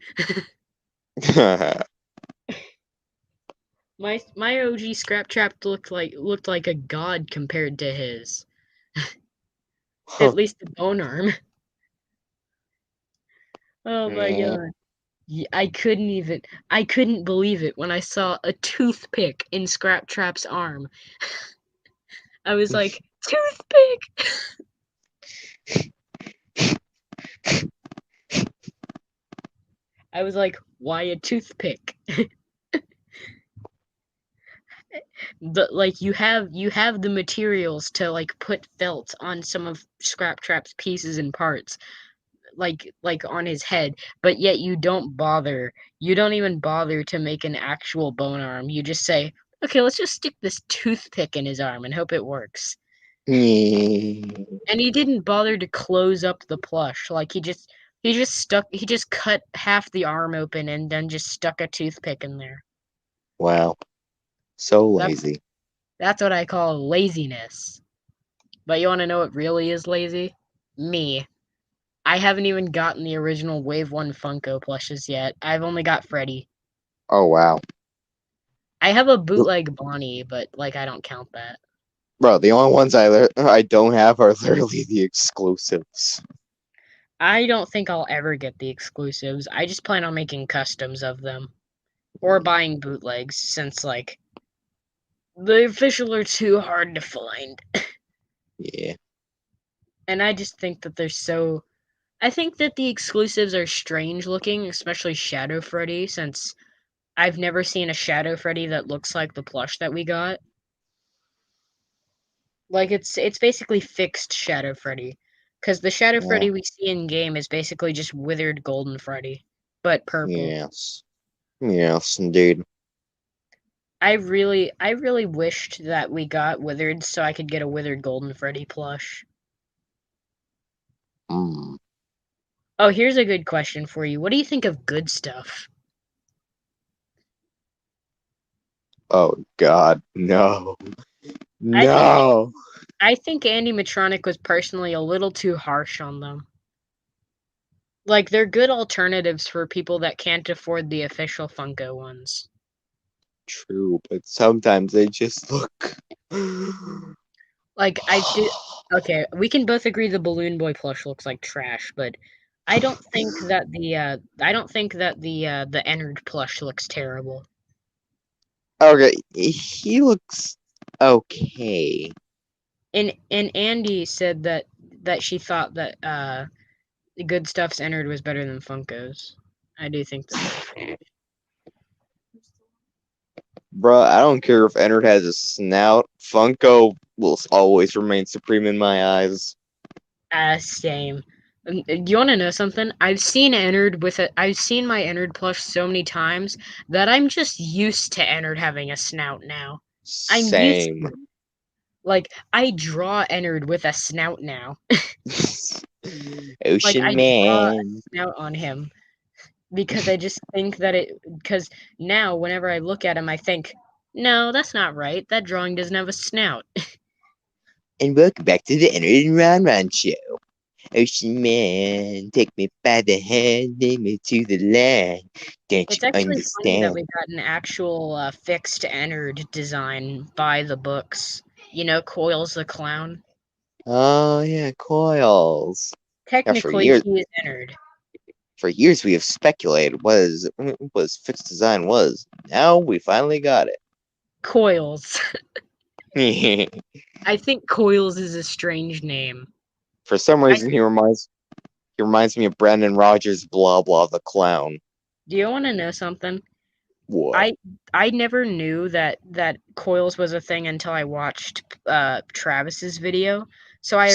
My OG scrap trap looked like a god compared to his. At least the bone arm. Oh my Yeah. god. I couldn't believe it when I saw a toothpick in Scrap Trap's arm. I was like, toothpick! I was like, why a toothpick? Like you have the materials to like put felt on some of Scrap Trap's pieces and parts, like on his head, but yet you don't bother. You don't even bother to make an actual bone arm. You just say, okay, let's just stick this toothpick in his arm and hope it works. And he didn't bother to close up the plush. Like he just cut half the arm open and then just stuck a toothpick in there. Wow. So That lazy. that's what I call laziness. But you want to know what really is lazy? Me. I haven't even gotten the original Wave 1 Funko plushes yet. I've only got Freddy. Oh wow. I have a bootleg Bonnie, but like I don't count that. Bro, the only ones I don't have are literally the exclusives. I don't think I'll ever get the exclusives. I just plan on making customs of them. Or buying bootlegs, since like the official are too hard to find. Yeah. And I just think that they're so I think that the exclusives are strange looking, especially Shadow Freddy, since I've never seen a Shadow Freddy that looks like the plush that we got. Like it's basically fixed Shadow Freddy. Because the Shadow Yeah. Freddy we see in game is basically just withered Golden Freddy, but purple. Yes. Yes, indeed. I really wished that we got withered so I could get a withered Golden Freddy plush. Mm. Oh, here's a good question for you. What do you think of good stuff? Oh God, no. I think No. I think animatronic was personally a little too harsh on them. Like they're good alternatives for people that can't afford the official Funko ones. True, but sometimes they just look. Like I did okay, we can both agree the Balloon Boy plush looks like trash, but I don't think that the Ennard plush looks terrible. Okay, he looks okay. And Andy said that she thought that the good stuff's Ennard was better than Funko's. I do think that that's true. Bruh, I don't care if Ennard has a snout. Funko will always remain supreme in my eyes. Same. You want to know something? I've seen my Ennard plush so many times that I'm just used to Ennard having a snout now. I'm used Same. to it. Like I draw Ennard with a snout now. Like Ocean I draw a Man. snout on him because I just think that because now whenever I look at him I think, no, that's not right. That drawing doesn't have a snout. And welcome back to the Ennard and Ron Ron show. Ocean Man, take me by the hand, lead me to the land. Don't It's you actually funny that understand? we got an actual fixed Ennard design by the books. You know, Coils the Clown. Oh yeah, coils. Now Technically, he is Ennard. for years we have speculated what his fixed design was. Now we finally got Coils. it. I think Coils is a strange name. For some I reason he reminds me of Brandon Rogers blah blah the clown. Do you want to know something? What? I never knew that Coils was a thing until I watched Travis's video. Same.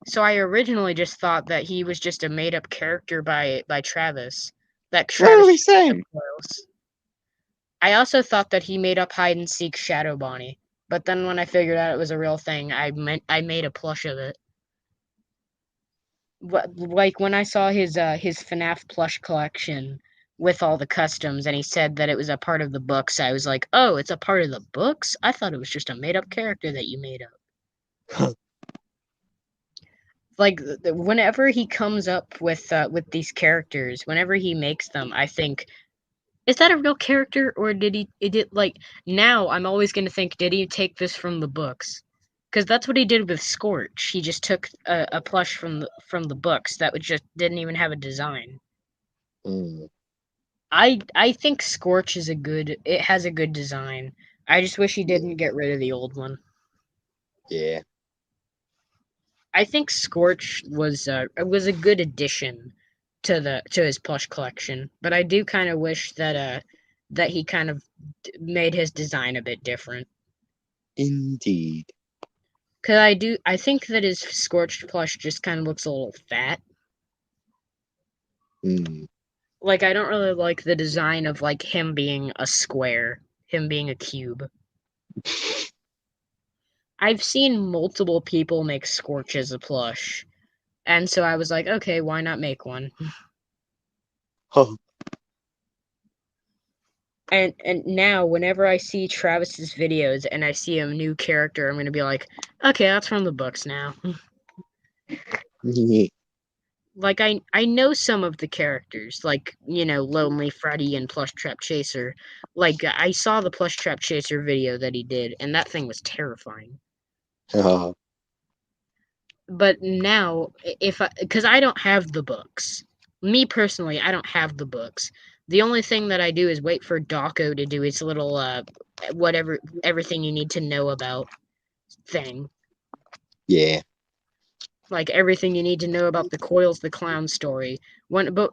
So I originally just thought that he was just a made up character by Travis. That Travis Literally just made up same. Coils. I also thought that he made up hide and seek Shadow Bonnie. But then when I figured out it was a real thing, I made a plush of it. Like when I saw his Fnaf plush collection with all the customs and he said that it was a part of the books, I was like, "Oh, it's a part of the books? I thought it was just a made-up character that you made up." Like whenever he comes up with these characters, whenever he makes them, I think, is that a real character, or did he? Like now, I'm always going to think, did he take this from the books? Because that's what he did with Scorch. He just took a plush from the books that just didn't even have a design. Mm, I think Scorch is it has a good design. I just wish he didn't get rid of the old one. yeah. I think Scorch was a good addition to his plush collection, but I do kind of wish that he kind of made his design a bit different. Indeed. Cause I think that his Scorched plush just kind of looks a little fat. Mm. Like I don't really like the design of like him being a square, him being a cube. I've seen multiple people make Scorch as a plush, and so I was like, okay, why not make one? Oh, And now whenever I see Travis's videos and I see a new character, I'm gonna be like, okay, that's from the books now. yeah. Like I know some of the characters, like, Lonely Freddy and Plush Trap Chaser. Like I saw the Plush Trap Chaser video that he did, and that thing was terrifying. But now, because I don't have the books. Me personally, I don't have the books. The only thing that I do is wait for Dawko to do his little whatever everything you need to know about thing. Yeah. Like everything you need to know about the Coils the Clown story. But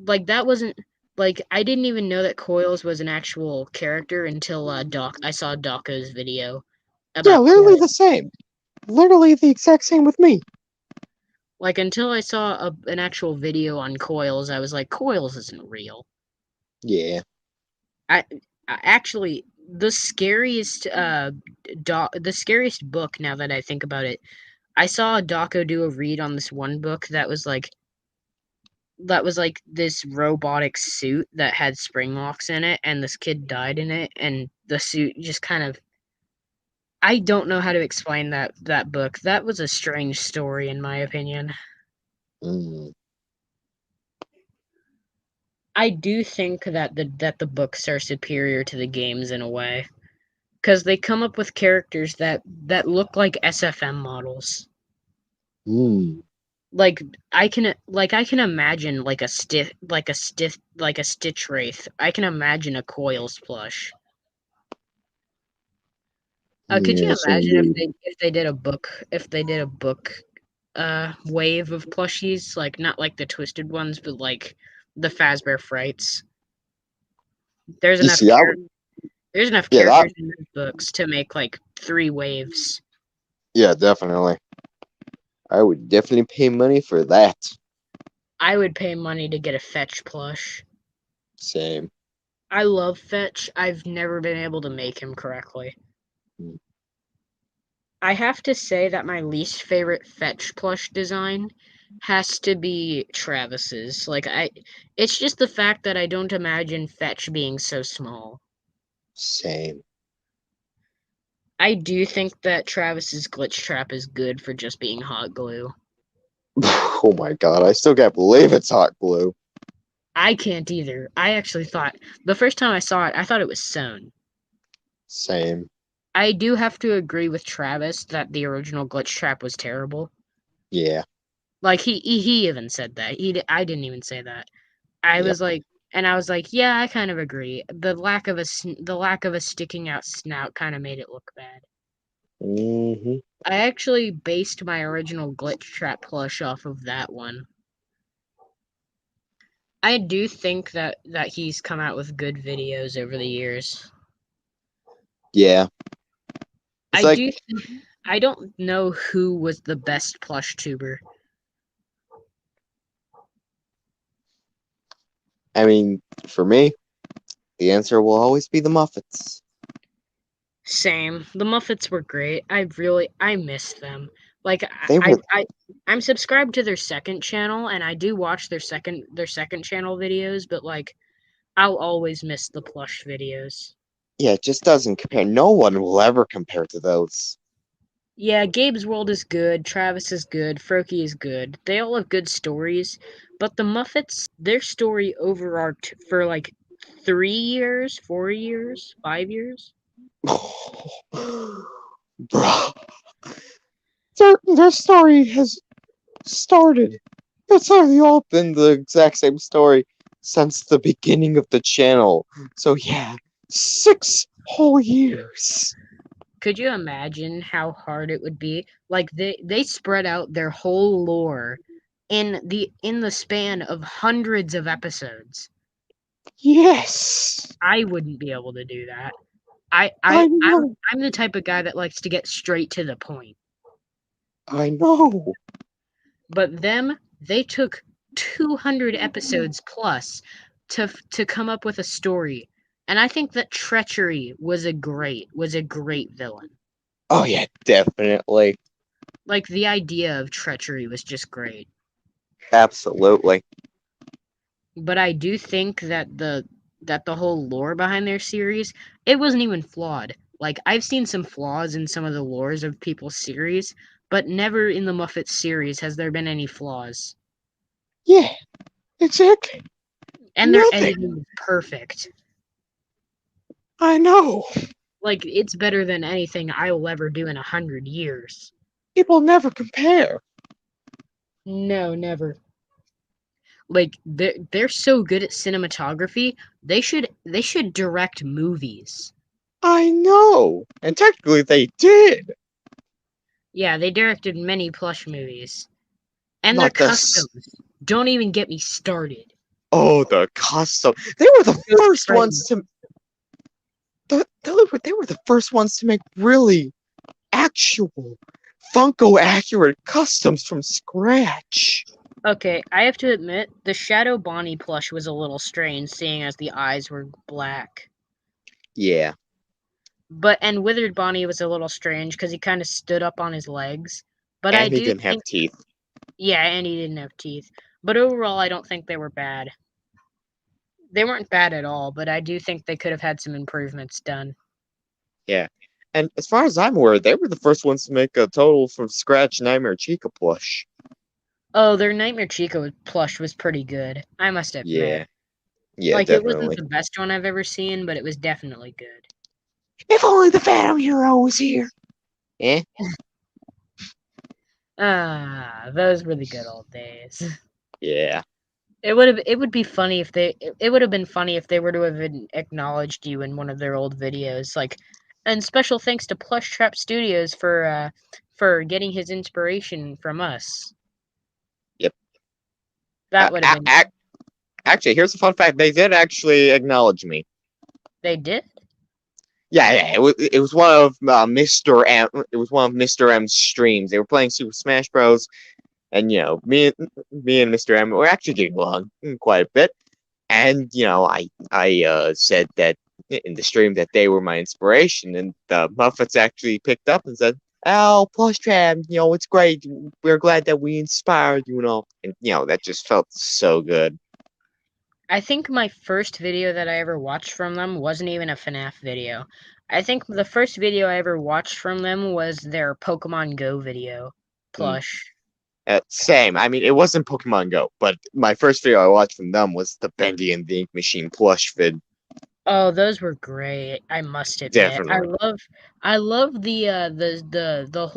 like that wasn't like I didn't even know that Coils was an actual character until I saw Dawko's video Yeah, about literally Coils. the same. Literally the exact same with me. Like until I saw an actual video on Coils, I was like, Coils isn't real. Yeah. I actually the scariest book, now that I think about it, I saw Dawko do a read on this one book that was like this robotic suit that had spring locks in it, and this kid died in it, and the suit just kind of, I don't know how to explain that book. That was a strange story in my opinion. Mm. I do think that the books are superior to the games in a way, because they come up with characters that look like SFM models. Mm. Like I can imagine like a Stitch Wraith. I can imagine a Coils plush. Could you Yes, imagine if indeed. they did a book wave of plushies, like not like the twisted ones, but like the Fazbear Frights? There's You enough see, I would. there's enough Yeah, that. characters in those books to make like 3 waves. Yeah, definitely. I would definitely pay money for that. I would pay money to get a Fetch plush. Same. I love Fetch. I've never been able to make him correctly. Mm. I have to say that my least favorite Fetch plush design has to be Travis's. It's just the fact that I don't imagine Fetch being so small. Same. I do think that Travis's glitch trap is good for just being hot glue. Oh my god, I still can't believe it's hot glue. I can't either. I actually thought, the first time I saw it, I thought it was sewn. Same. I do have to agree with Travis that the original glitch trap was terrible. Yeah. Like he even said that. I didn't even say that. I Yep. was like, and I was like, yeah, I kind of agree. The lack of a sticking out snout kind of made it look bad. Hmm. I actually based my original glitch trap plush off of that one. I do think that he's come out with good videos over the years. Yeah. It's I like, do. I don't know who was the best plush tuber. I mean, for me, the answer will always be the Muffets. Same. The Muffets were great. I miss them. Like They were, I'm subscribed to their second channel, and I do watch their second channel videos, but like I'll always miss the plush videos. yeah, it just doesn't compare. No one will ever compare to those. Yeah, Gabe's World is good, Travis is good, Froakie is good. They all have good stories, but the Muffets, their story overarched for like 3 years, 4 years, 5 years. Bruh. Their story has started. It's already all been the exact same story since the beginning of the channel. So yeah, 6 whole years. Could you imagine how hard it would be? Like they spread out their whole lore in the span of hundreds of episodes. Yes. I wouldn't be able to do that. I know. I'm the type of guy that likes to get straight to the point. I know. But they took 200 episodes plus to come up with a story. And I think that Treachery was a great villain. Oh yeah, definitely. Like the idea of Treachery was just great. Absolutely. But I do think that the whole lore behind their series, it wasn't even flawed. Like I've seen some flaws in some of the lores of people's series, but never in the Muffet series has there been any flaws. Yeah, exactly. And their Nothing. editing is perfect. I know. Like it's better than anything I will ever do in 100 years. People never compare. No, never. Like they're so good at cinematography. They should direct movies. I know. And technically they did. Yeah, they directed many Plush movies. And their Not this. customs. Don't even get me started. Oh, the custom. They were the Those first ones friends. to. They were the first ones to make really actual Funko accurate customs from scratch. Okay, I have to admit, the Shadow Bonnie plush was a little strange, seeing as the eyes were black. Yeah. And Withered Bonnie was a little strange because he kind of stood up on his legs. But I And he do didn't have think, teeth. yeah, and he didn't have teeth. But overall, I don't think they were bad. They weren't bad at all, but I do think they could have had some improvements done. Yeah. And as far as I'm aware, they were the first ones to make a total from scratch Nightmare Chica plush. Oh, their Nightmare Chica plush was pretty good, I must admit. Yeah. Yeah, Like, it wasn't definitely. the best one I've ever seen, but it was definitely good. If only the Phantom Hero was here. Eh? Ah, those were the good old days. Yeah. It would be funny if it would have been funny if they were to have acknowledged you in one of their old videos, like, and special thanks to Plush Trap Studios for getting his inspiration from us. Yep. That would have been. Actually, here's a fun fact. They did actually acknowledge me. They did? Yeah. It was one of Mr. M. It was one of Mr. M's streams. They were playing Super Smash Bros. And me and Mr. M were actually getting along quite a bit. And I said that in the stream that they were my inspiration, and the Muffets actually picked up and said, "Oh, Plush Trap, it's great. We're glad that we inspired you and all." And that just felt so good. I think my first video that I ever watched from them wasn't even a FNAF video. I think the first video I ever watched from them was their Pokemon Go video. Mm. Plush. Same. I mean, it wasn't Pokemon Go, but my first video I watched from them was the Bendy and the Ink Machine plush vid. Oh, those were great. I must admit, Definitely. I love the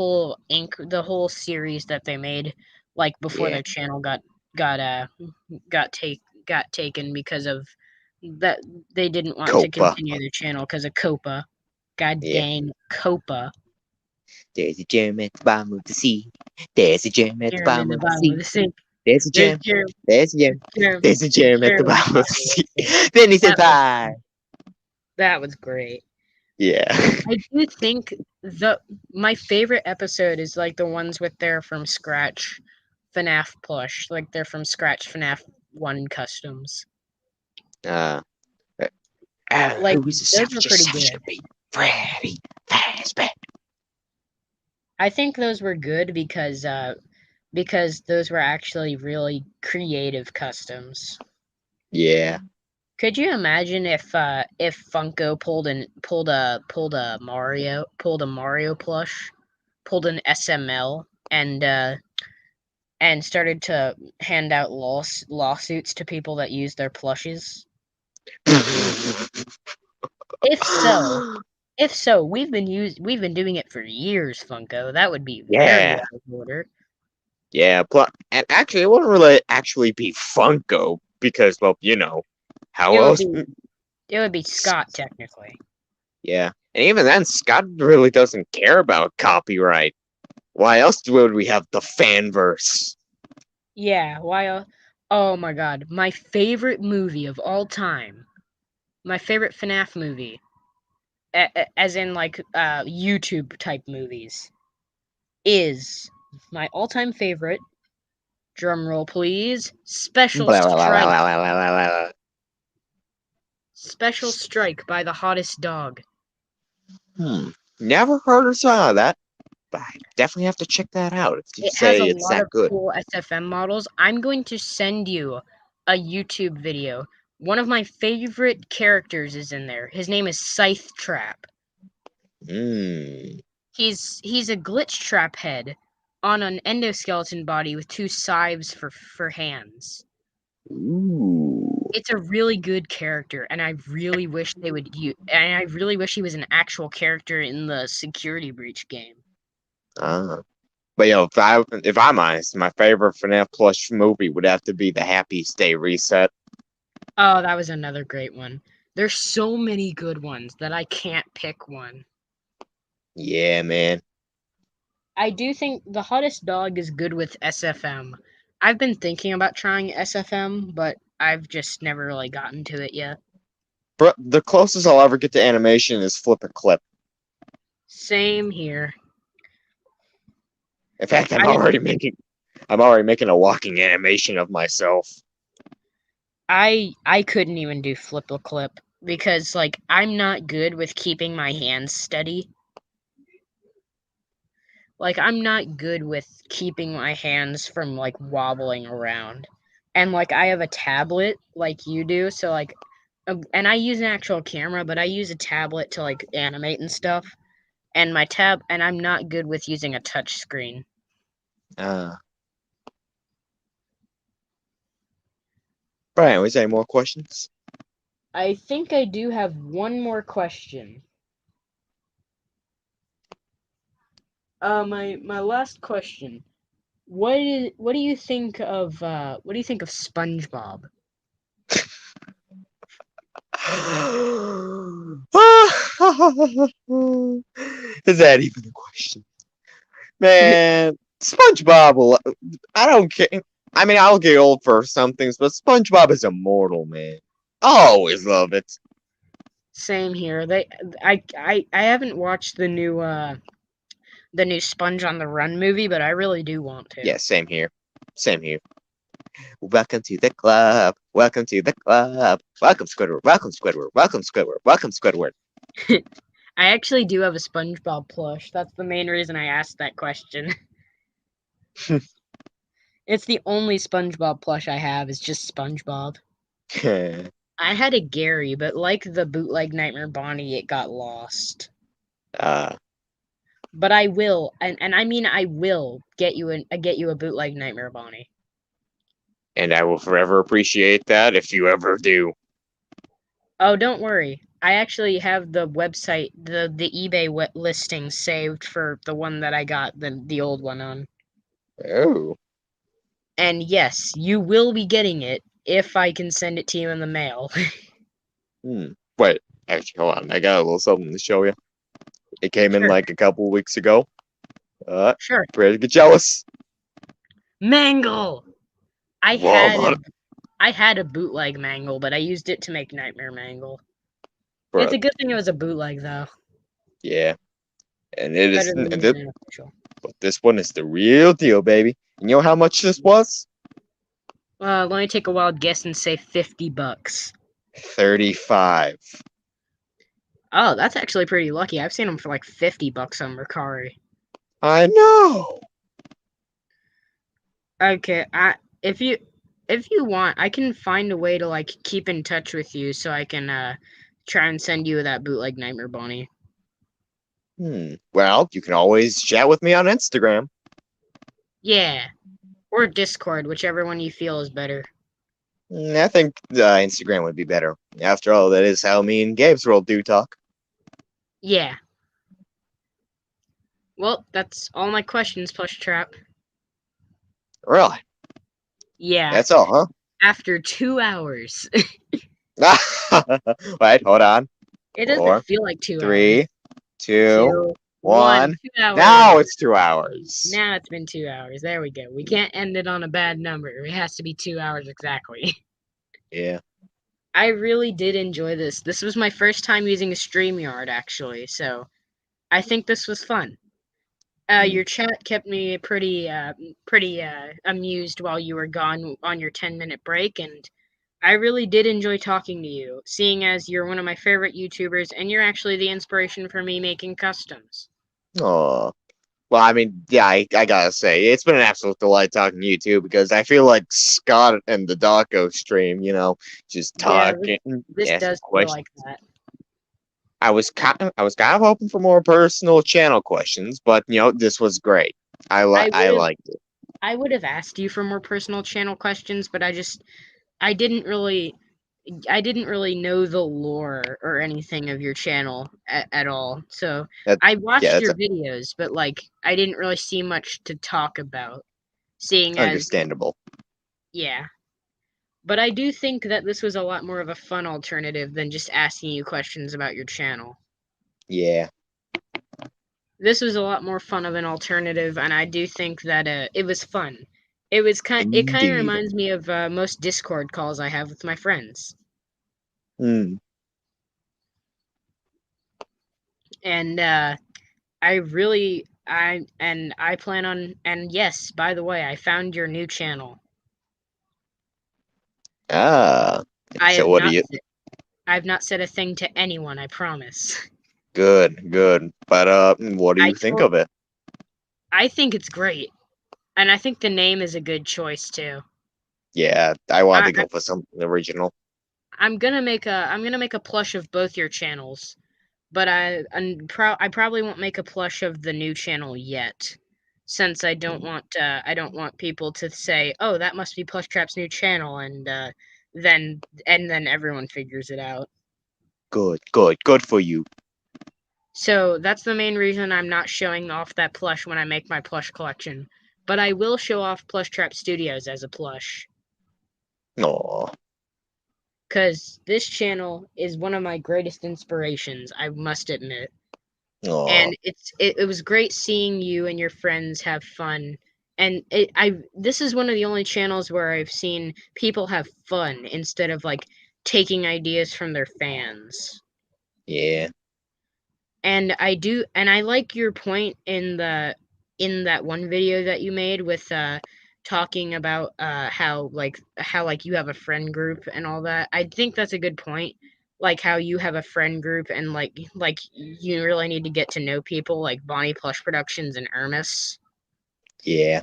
whole series that they made, like before Yeah. their channel got uh got taken because of that they didn't want to Copa. continue their channel because of Copa. God Yeah. dang Copa. There's a gem at the bottom of the sea. There's a gem at the Germ in bottom the of the bottom of sea. the sink. There's a There's gem. germ, There's a gem. germ, There's a gem at the germ in the bottom of the bottom of sea. the sink. Then he said That was bye. that was great. Yeah. I do think my favorite episode is like the ones with their from scratch FNAF plush, like they're from scratch FNAF 1 customs. Uh, Like who is the those were pretty savage good. could be? Freddy Fazbear. I think those were good because those were actually really creative customs. Yeah. Could you imagine if Funko pulled a Mario plush? pulled an SML and started to hand out lawsuits to people that use their plushes? If so, we've been doing it for years, Funko. That would be very Yeah. out of order. Yeah, and actually, it wouldn't really actually be Funko because, well, how It would else? be it would be Scott technically. Yeah, and even then, Scott really doesn't care about copyright. Why else would we have the fanverse? Yeah, why? Oh my god, my favorite movie of all time, my favorite Fnaf movie, as in like YouTube type movies, is my all-time favorite. Drum roll, please. Special Blah, blah, blah, blah, Strike. blah, blah, blah, blah. Special Strike by the Hottest Dog. Never heard or saw that, but I definitely have to check that out if you It has say a it's lot that of good. cool SFM models. I'm going to send you a YouTube video. One of my favorite characters is in there. His name is Scythe Trap. Hmm. He's a glitch trap head on an endoskeleton body with two scythes for hands. Ooh. It's a really good character, and I really wish they would and I really wish he was an actual character in the Security Breach game. But if I'm honest, my favorite FNAF Plush movie would have to be the Happiest Day Reset. Oh, that was another great one. There's so many good ones that I can't pick one. Yeah, man. I do think the Hottest Dog is good with SFM. I've been thinking about trying SFM, but I've just never really gotten to it yet. But the closest I'll ever get to animation is Flip a Clip. Same here. In fact, I'm already making a walking animation of myself. I couldn't even do Flip a Clip because like I'm not good with keeping my hands steady. Like I'm not good with keeping my hands from like wobbling around. And like I have a tablet like you do, so like and I use an actual camera, but I use a tablet to like animate and stuff. And I'm not good with using a touch screen. Brian, was there any more questions? I think I do have one more question. My last question. What do you think of SpongeBob? Is that even a question? Man, SpongeBob I don't care. I mean, I'll get old for some things, but SpongeBob is immortal, man. I'll always love it. Same here. I haven't watched the new Sponge on the Run movie, but I really do want to. Yeah, same here. Same here. Welcome to the club. Welcome to the club. Welcome, Squidward. Welcome, Squidward. Welcome, Squidward. Welcome, Squidward. I actually do have a SpongeBob plush. That's the main reason I asked that question. It's the only SpongeBob plush I have is just SpongeBob. I had a Gary, but like the bootleg Nightmare Bonnie, it got lost. But I will, and I mean I will get you a bootleg Nightmare Bonnie. And I will forever appreciate that if you ever do. Oh, don't worry. I actually have the website, the eBay listing saved for the one that I got the old one on. Oh. And yes, you will be getting it if I can send it to you in the mail. Wait, actually, hold on. I got a little something to show you. It came in like a couple weeks ago. Sure. Ready to get jealous? Mangle! I Whoa, had a bootleg Mangle, but I used it to make Nightmare Mangle. Bro. It's a good thing it was a bootleg, though. Yeah. And it is. Better than using an official. But this one is the real deal, baby. You know how much this was? Let me take a wild guess and say $50. 35. Oh, that's actually pretty lucky. I've seen them for like $50 on Mercari. I know. Okay, if you want, I can find a way to like keep in touch with you so I can try and send you that bootleg Nightmare Bonnie. Well, you can always chat with me on Instagram. Yeah. Or Discord, whichever one you feel is better. I think Instagram would be better. After all, that is how me and Gabe's World do talk. Yeah. Well, that's all my questions, Plush Trap. Really? Yeah. That's all, After 2 hours. huh? Wait, hold on. It doesn't 4, feel like 2 hours. 3, 2, 2, 1, 1. 2 hours. Now it's 2 hours. Now it's been 2 hours. There we go. We can't end it on a bad number. It has to be 2 hours exactly. Yeah. I really did enjoy this. This was my first time using a StreamYard, actually, so I think this was fun. Your chat kept me pretty amused while you were gone on your 10-minute break, and I really did enjoy talking to you, seeing as you're one of my favorite YouTubers, and you're actually the inspiration for me making customs. Oh. Well, I mean, yeah, I gotta say, it's been an absolute delight talking to you too, because I feel like Scott and the Daco stream, just Yeah, talking, this asking does feel questions. like that. I was kind of hoping for more personal channel questions, but this was great. I liked it. I would have asked you for more personal channel questions, but I didn't really know the lore or anything of your channel at all. So That, I yeah, watched that's your videos, but I didn't really see much to talk about. Seeing as understandable. yeah. But I do think that this was a lot more of a fun alternative than just asking you questions about your channel. Yeah. This was a lot more fun of an alternative, and I do think that it was fun. It kind of Indeed. reminds me of most Discord calls I have with my friends. Hmm. And I plan on, and yes, by the way, I found your new channel. Ah. I So have what do not you? I've not said a thing to anyone, I promise. Good, good. But what do I you think told of it? I think it's great. And I think the name is a good choice too. Yeah, I wanted to I, go for something original. I'm gonna make a plush of both your channels, but I probably won't make a plush of the new channel yet, since I don't want people to say, oh, that must be Plush Trap's new channel, and then everyone figures it out. Good, good, good for you. So that's the main reason I'm not showing off that plush when I make my plush collection. But I will show off Plush Trap Studios as a plush. Aw. Because this channel is one of my greatest inspirations, I must admit. Aw. And it was great seeing you and your friends have fun. And this is one of the only channels where I've seen people have fun instead of taking ideas from their fans. Yeah. And I like your point in that one video that you made with talking about how you have a friend group and all that. I think that's a good point. Like how you have a friend group and you really need to get to know people like Bonnie Plush Productions and Ermis. Yeah.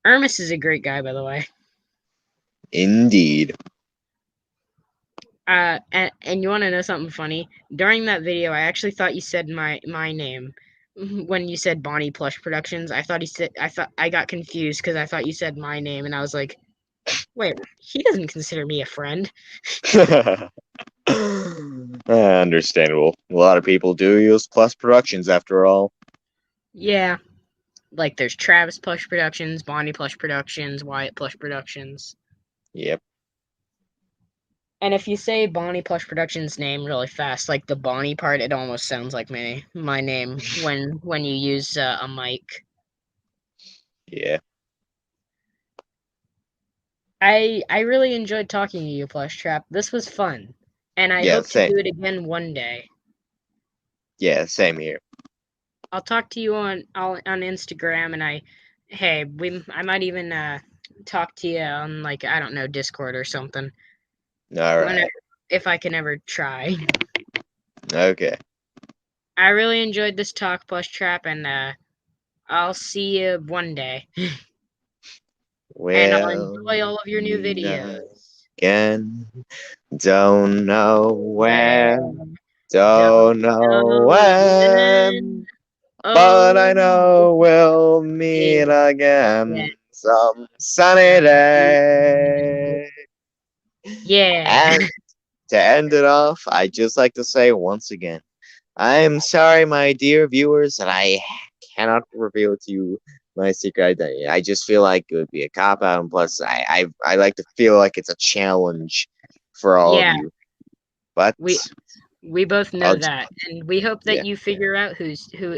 Ermis is a great guy, by the way. Indeed. And you want to know something funny? During that video, I actually thought you said my name when you said Bonnie Plush Productions. I thought I got confused because I thought you said my name, and I was like, wait, he doesn't consider me a friend. Understandable. A lot of people do use Plus Productions after all. Yeah, like there's Travis Plush Productions, Bonnie Plush Productions, Wyatt Plush Productions. Yep. And if you say Bonnie Plush Productions name really fast, like the Bonnie part, it almost sounds like my name when you use a mic. Yeah. I really enjoyed talking to you, Plush Trap. This was fun, and I Yeah, hope to same. do it again one day. Yeah, same here. I'll talk to you on Instagram, and I might even talk to you on I don't know, Discord or something. All Whenever, right. if I can ever try. Okay. I really enjoyed this talk, Plush Trap, and I'll see you one day. And I'll Well, enjoy all of your new videos. again, don't know Where where, don't don't know know when. when. but I know Oh, we'll meet again some sunny day. yeah. And to end it off, I'd just like to say once again, I'm sorry, my dear viewers, that I cannot reveal to you my secret identity. I just feel like it would be a cop out, and plus, I like to feel like it's a challenge for all of Yeah, you. But we both know I'll that, and we hope that yeah, you figure out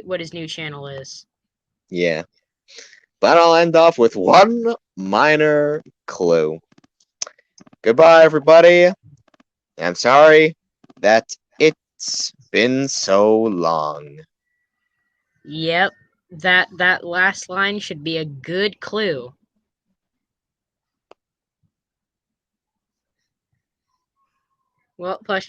what his new channel is. yeah. But I'll end off with one minor clue. Goodbye, everybody. I'm sorry that it's been so long. Yep, that last line should be a good clue. Well, Plush,